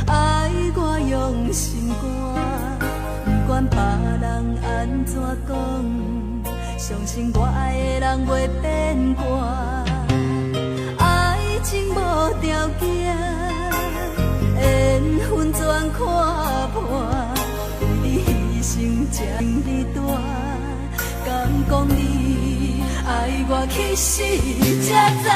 爱我用心肝，不管别人安怎讲，相信我爱的人袂变卦。爱情无条件，缘分全看破，为你牺牲这么大，敢讲你爱我其实才知影。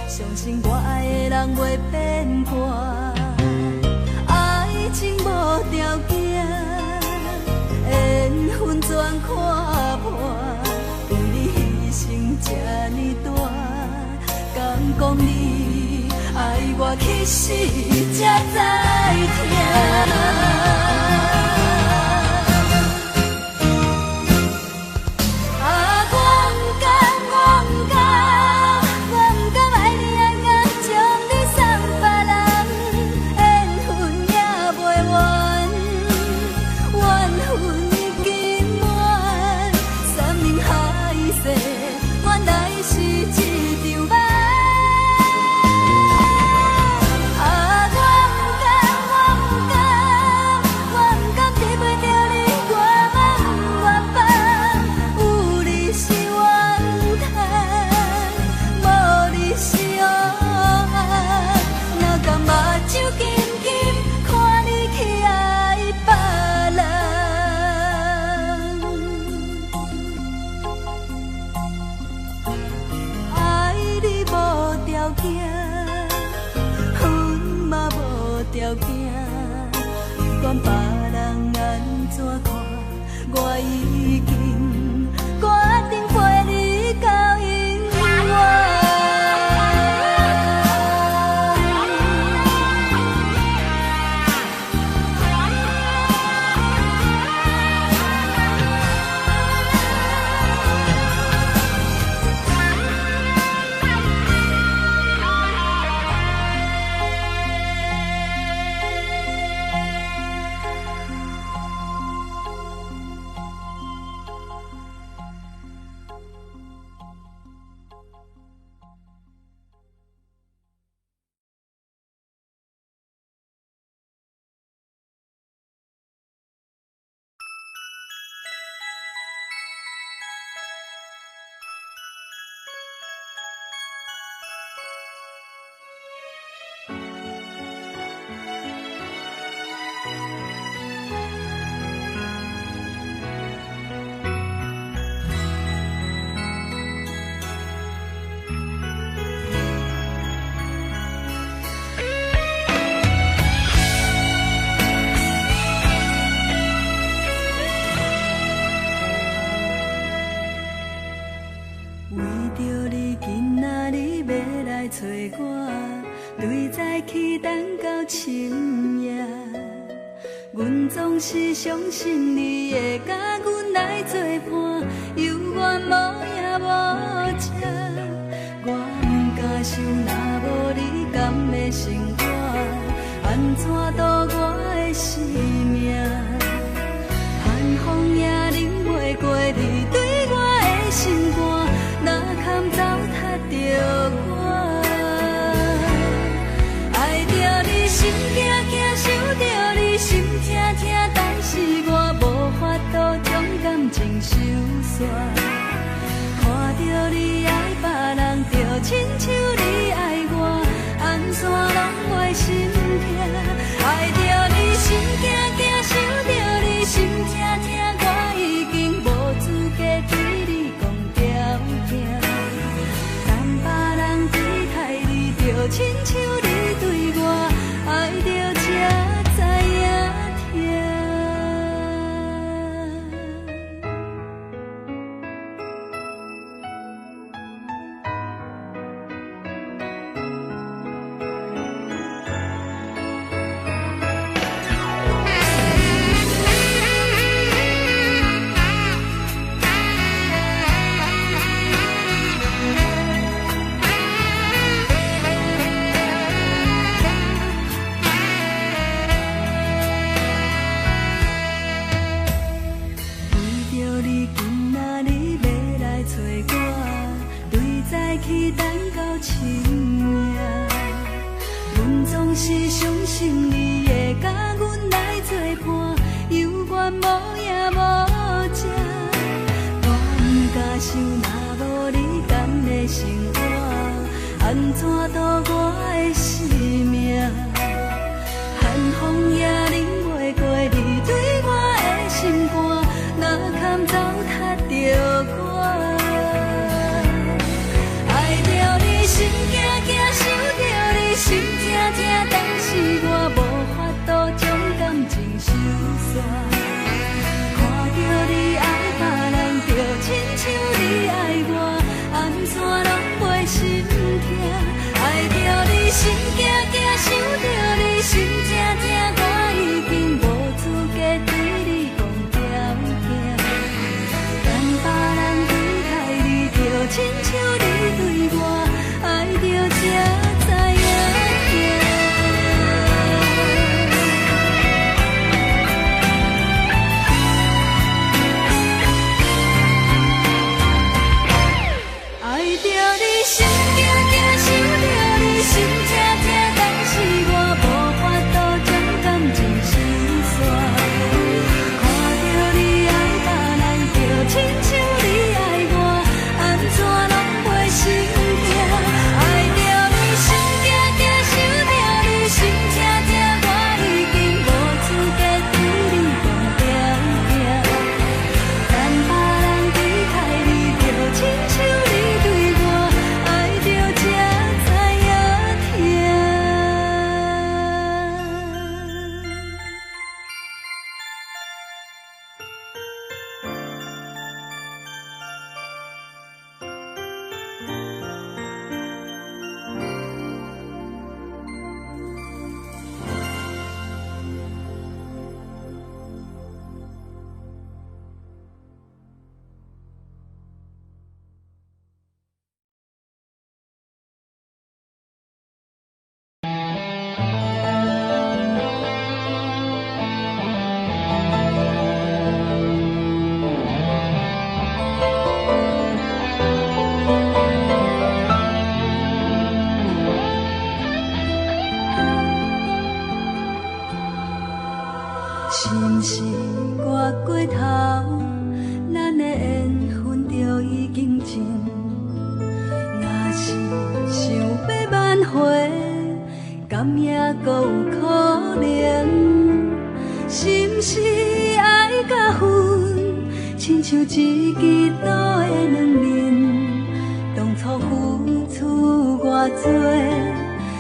相信我爱的人袂变卦，爱情时才知疼。管别人安怎看，我已经决定陪你到永远。找我，对早起等到深夜，阮总是相信你会甲阮来作伴，犹原无影无迹。我不敢想，若无你甘的生活，安怎度我的生命？寒风也忍袂过你对我的心肝，若堪糟蹋着我。心惊惊，想着你心痛痛，但是我无法度将感情收煞。看着你爱别人，就亲像你爱我，安怎拢袂心痛。爱着你心惊惊，想着你心痛痛，我已经无资格对你讲条件。但别人对待你，就亲像你对我。爱着才知影疼。是相信你会甲阮来作伴，犹原无影无迹。我不敢想，若无你甘的生活，安怎度我的生命？寒风也忍袂过你对我的心肝，若堪糟蹋着我。爱着你心惊惊，想着你心痛痛，但是我无法度将感情收煞。看着你爱别人，就亲像你爱我，安怎拢袂心痛。爱着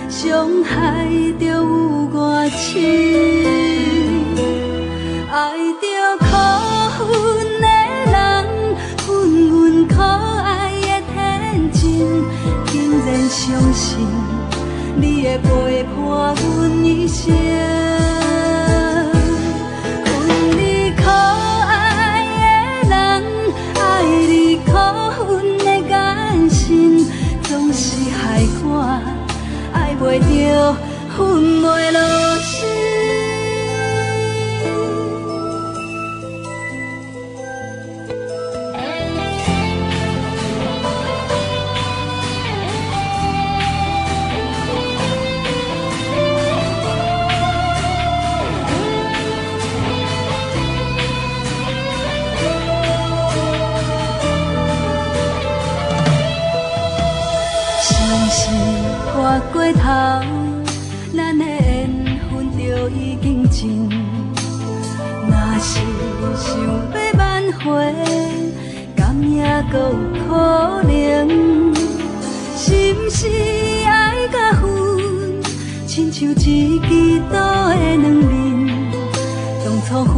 伤害着有偌深，爱着可恨的人，恨阮可爱的天真，竟然相信你会陪伴阮一生。恨你可爱的人，爱你可恨的眼神，总是害我。爱袂着，恨袂落心。相信活过头，咱的缘分就已经尽。若是想要挽回，敢也阁有可能？是不是爱甲恨，亲像一支刀的两面？当初付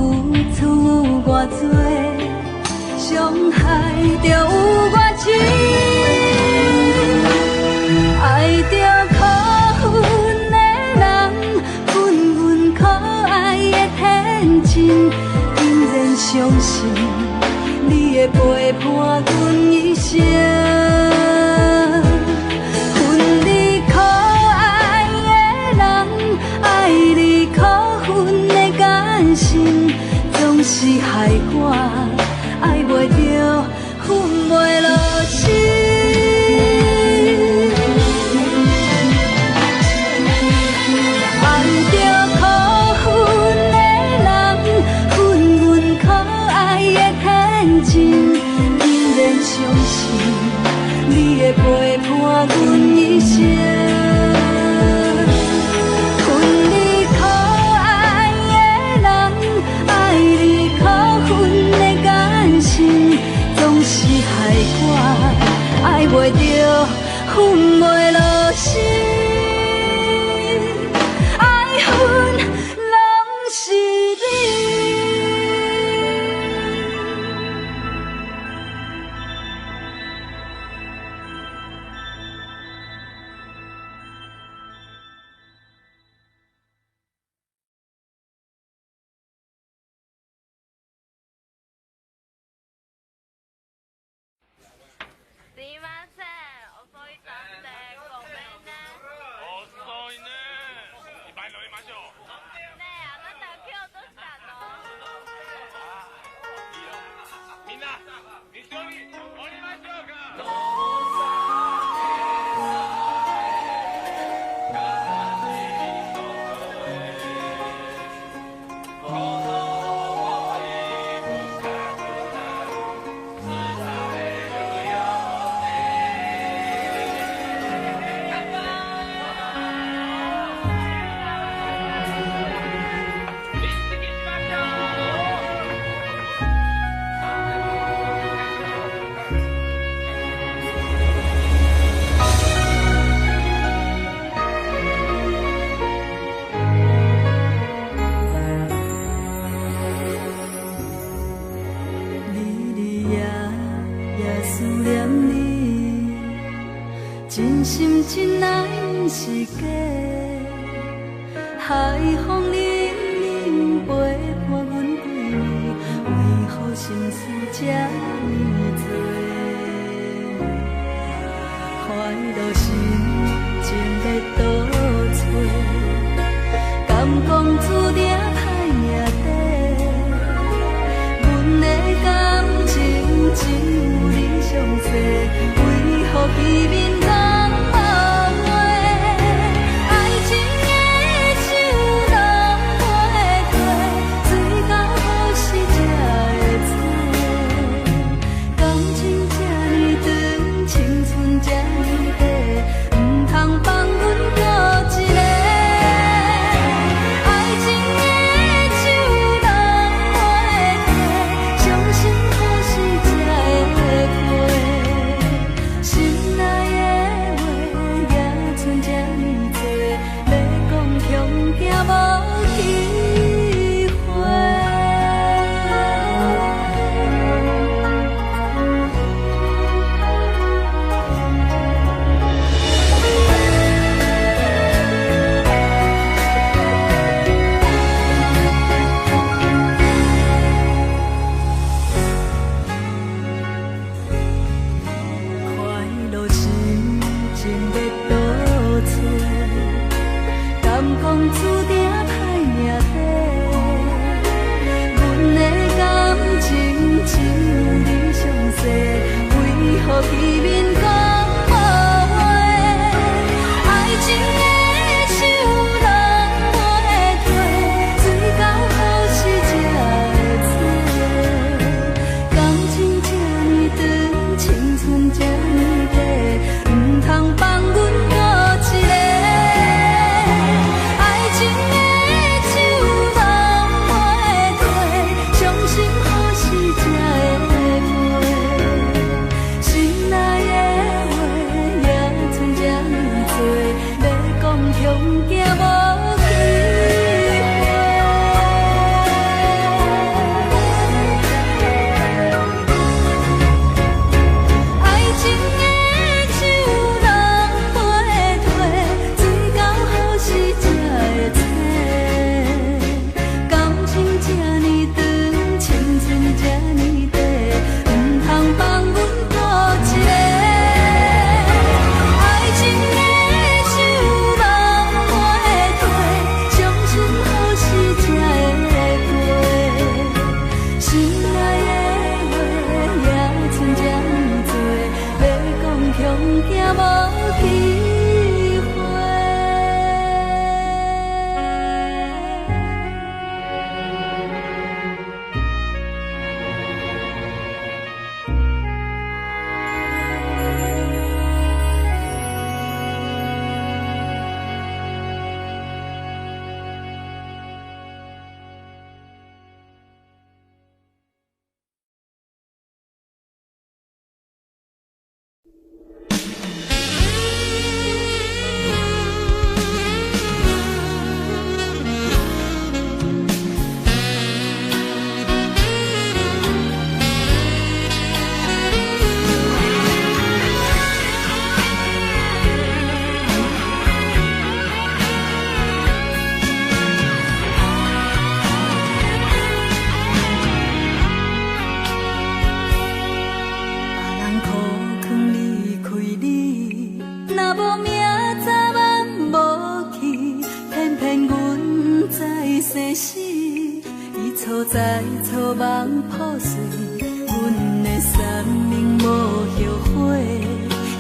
出有偌多，伤害着有偌深。爱着可恨的人，恨阮可爱的天真，竟然相信你会陪伴阮一生。恨你可爱的人，爱你可恨的眼神，总是害我爱袂着，恨袂落心。相信你会陪伴阮一生，恨你可爱的人，爱你可恨的眼神，总是害我爱袂着，恨袂落心，爱恨拢是你。すいません、遅いたってごめんね。遅いね。いっぱい飲みましょう。ねえ、あなた今日どうしたの？いいよ。みんな、一緒に降りましょうか。真心真爱不是假，海风凛凛陪伴阮几年，为何心事这呢多？快乐心情要倒找，敢讲注定歹命底？阮的感情只有你上多，为何见面？心内的彼面讲无话，爱情的手人袂退，水到好时才会多。感情这呢长，青春这呢短，唔通放阮孤一个。爱情的手人袂退，相信好时才会陪。心内的话也剩这呢多，要讲恐惊无机会。爱情的手人袂退，水到好时才会多。感情这呢长，青春这呢短，唔通放阮孤一个。爱情的手人袂退，相信好时才会陪。心内的话也剩这呢多，要讲恐惊无机会。别人苦劝离开你，若无明早晚无去，偏偏阮在生死，伊错在错梦破碎，阮的生命无后悔。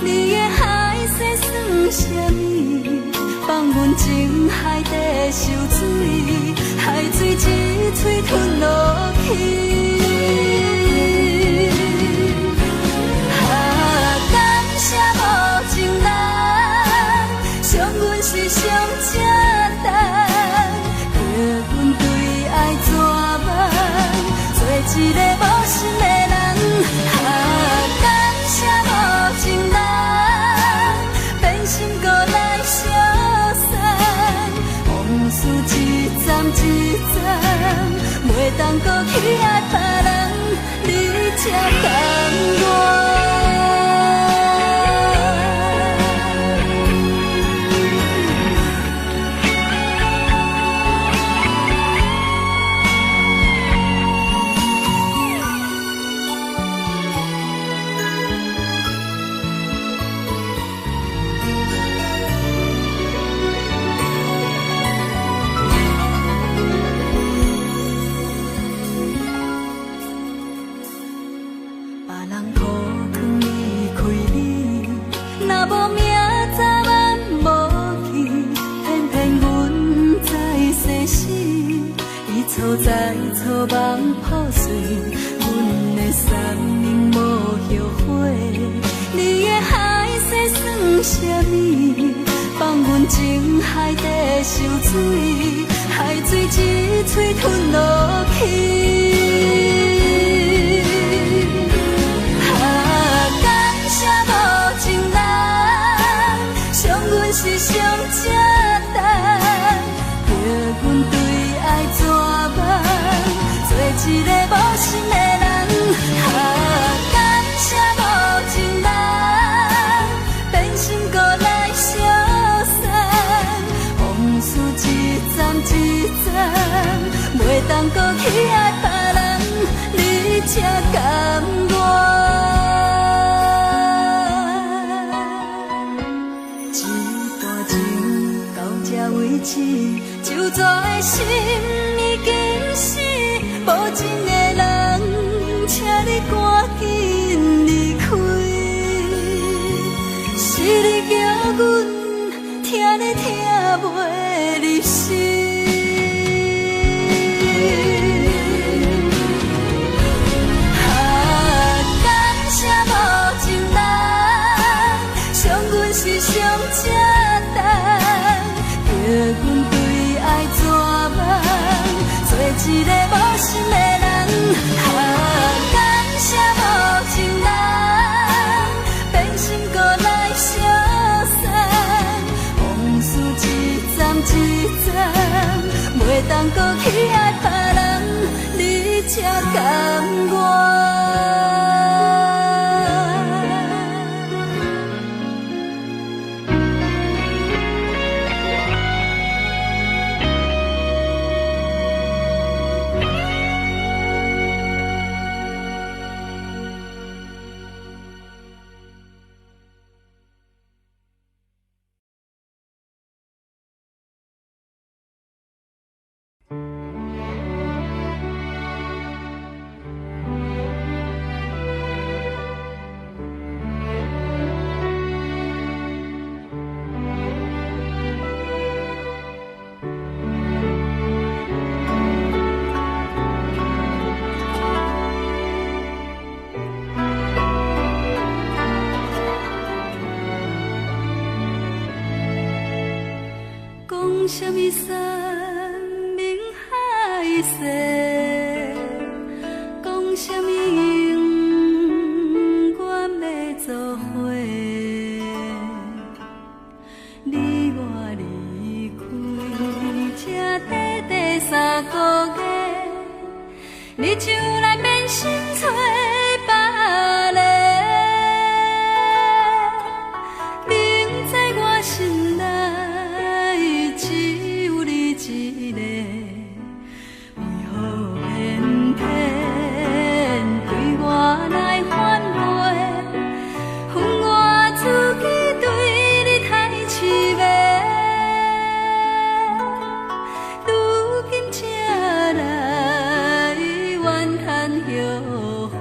你的海誓算什么？放阮情海底受水，海水一嘴吞落去。感谢无情人，伤阮是上正重，叫阮对爱绝望，做一个无心的人。感谢无情人，变心搁来消散，往事一站一站，袂当搁去爱别人，你才甘愿。错在错梦破碎，阮的生命无后悔。你的海誓算什么？放阮情海底受水，海水一嘴吞落去。感谢无情人，伤阮是上正重，叫阮对爱绝望，做一个无心的人。感谢无情人，变心搁来消散，往事一站一站，袂当搁去爱别人，你才甘愿。一段情到这为止，就绝的心已经死，无情的人，请你赶紧离开。阮听咧听袂入心。感谢无情人，伤阮是上正重，叫阮对爱绝望，做一个无心的人。感谢无情人，变心搁来相送，往事一站一站，袂当搁去爱别人，你才甘愿。讲什么山明海誓，讲什么永远要做伙。你我离开这短短3个月，你就来变心找别个。明知我心内只有你一个，为何偏偏对我来反背？恨我自己对你太痴迷，如今才来怨叹后悔。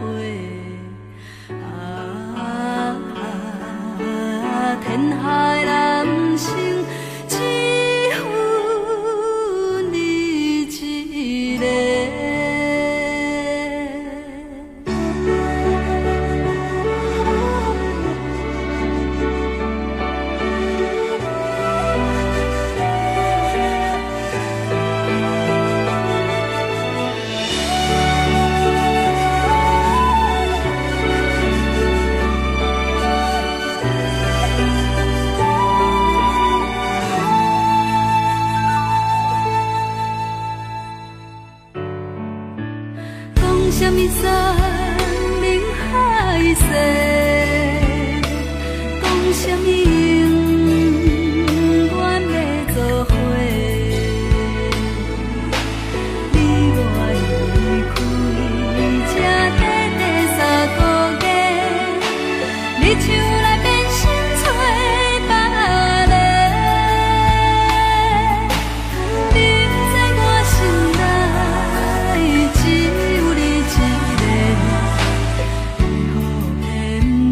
天下男生只有你一个。讲什么山明海誓，讲什么永远要做伙。你我离开这短短3个月，你就来变心找别个。明知我心内只有你一个，为何偏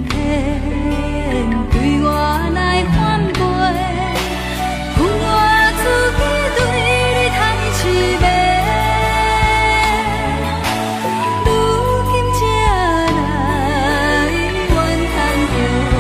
偏对我来反背？恨我自己对你太痴迷，如今才来怨叹后悔。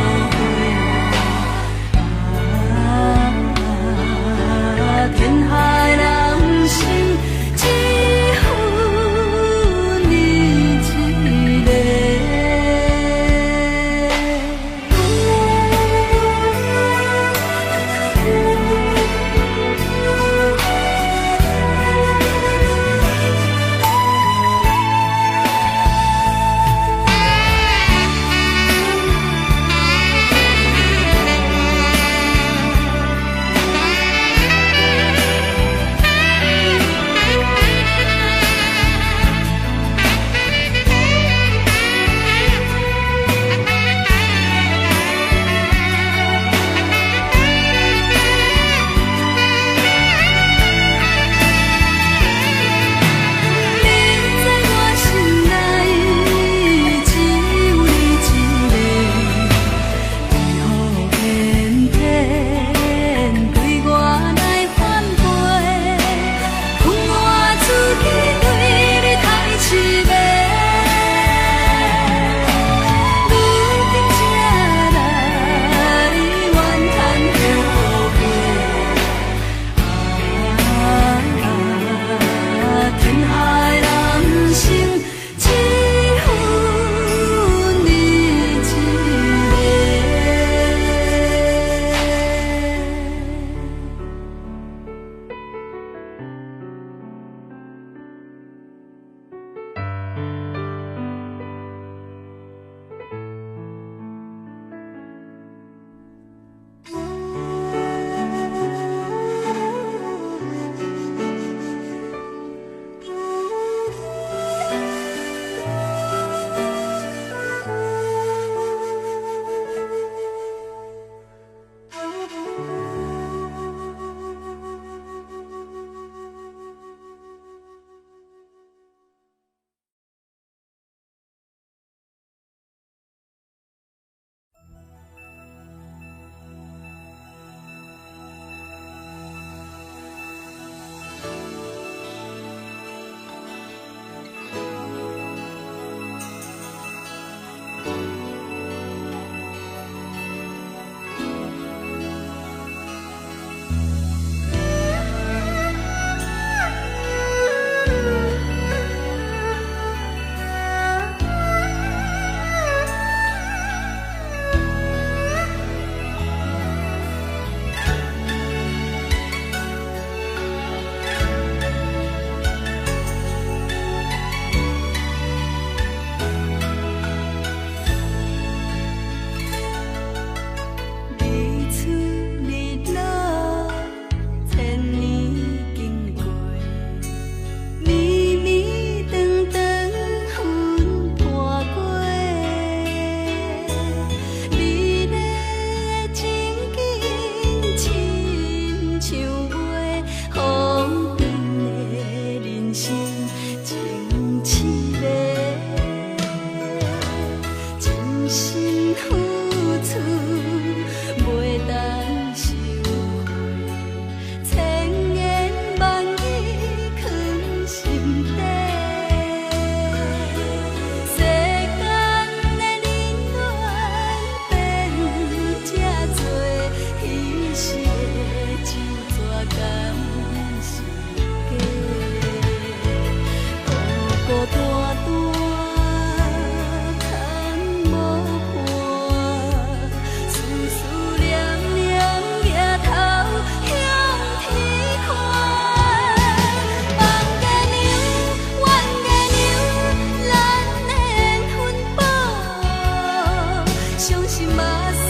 目屎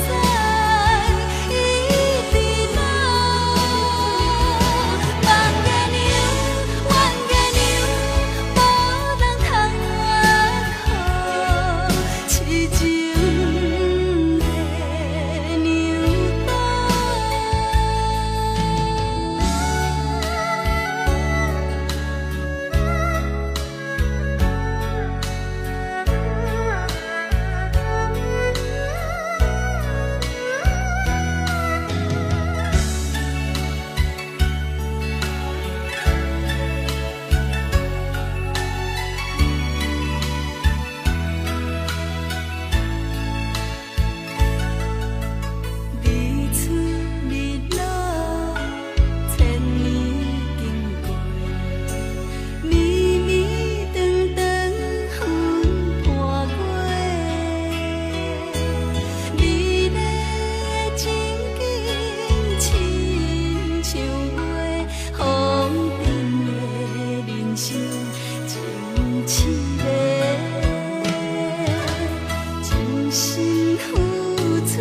一直流。望月娘，望月娘，无人通我靠，痴情的娘道。日出日落，千年经过，暝暝长长风伴过，美丽的情景亲像花，风尘的人生真凄美，真心付出。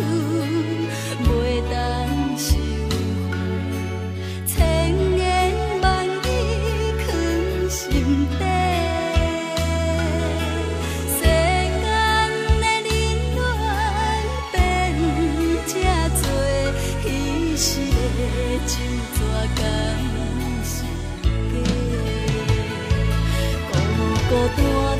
袂当收回，千言万语藏心底。世间的冷暖变这多，彼时的酒怎敢是假？孤孤单单。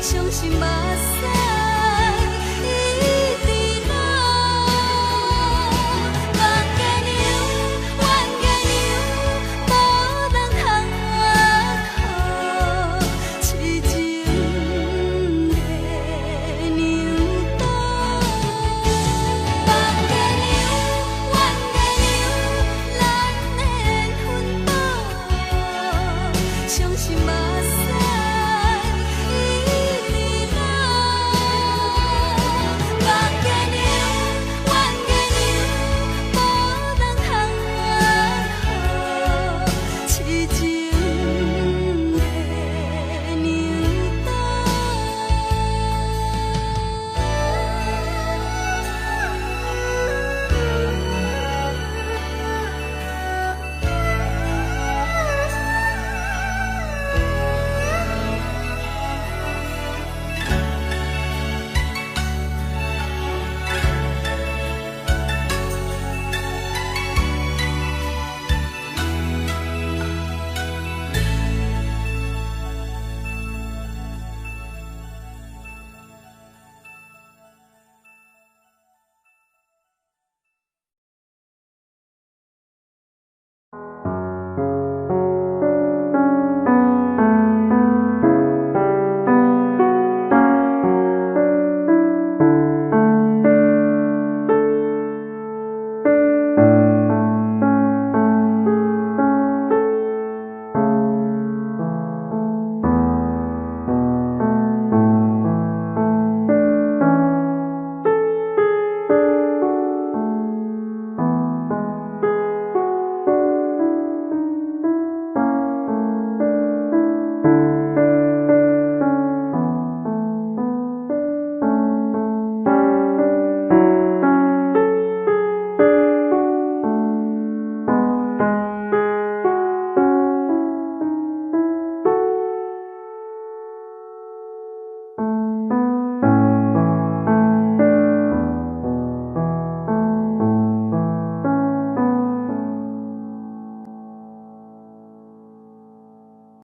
相信目屎。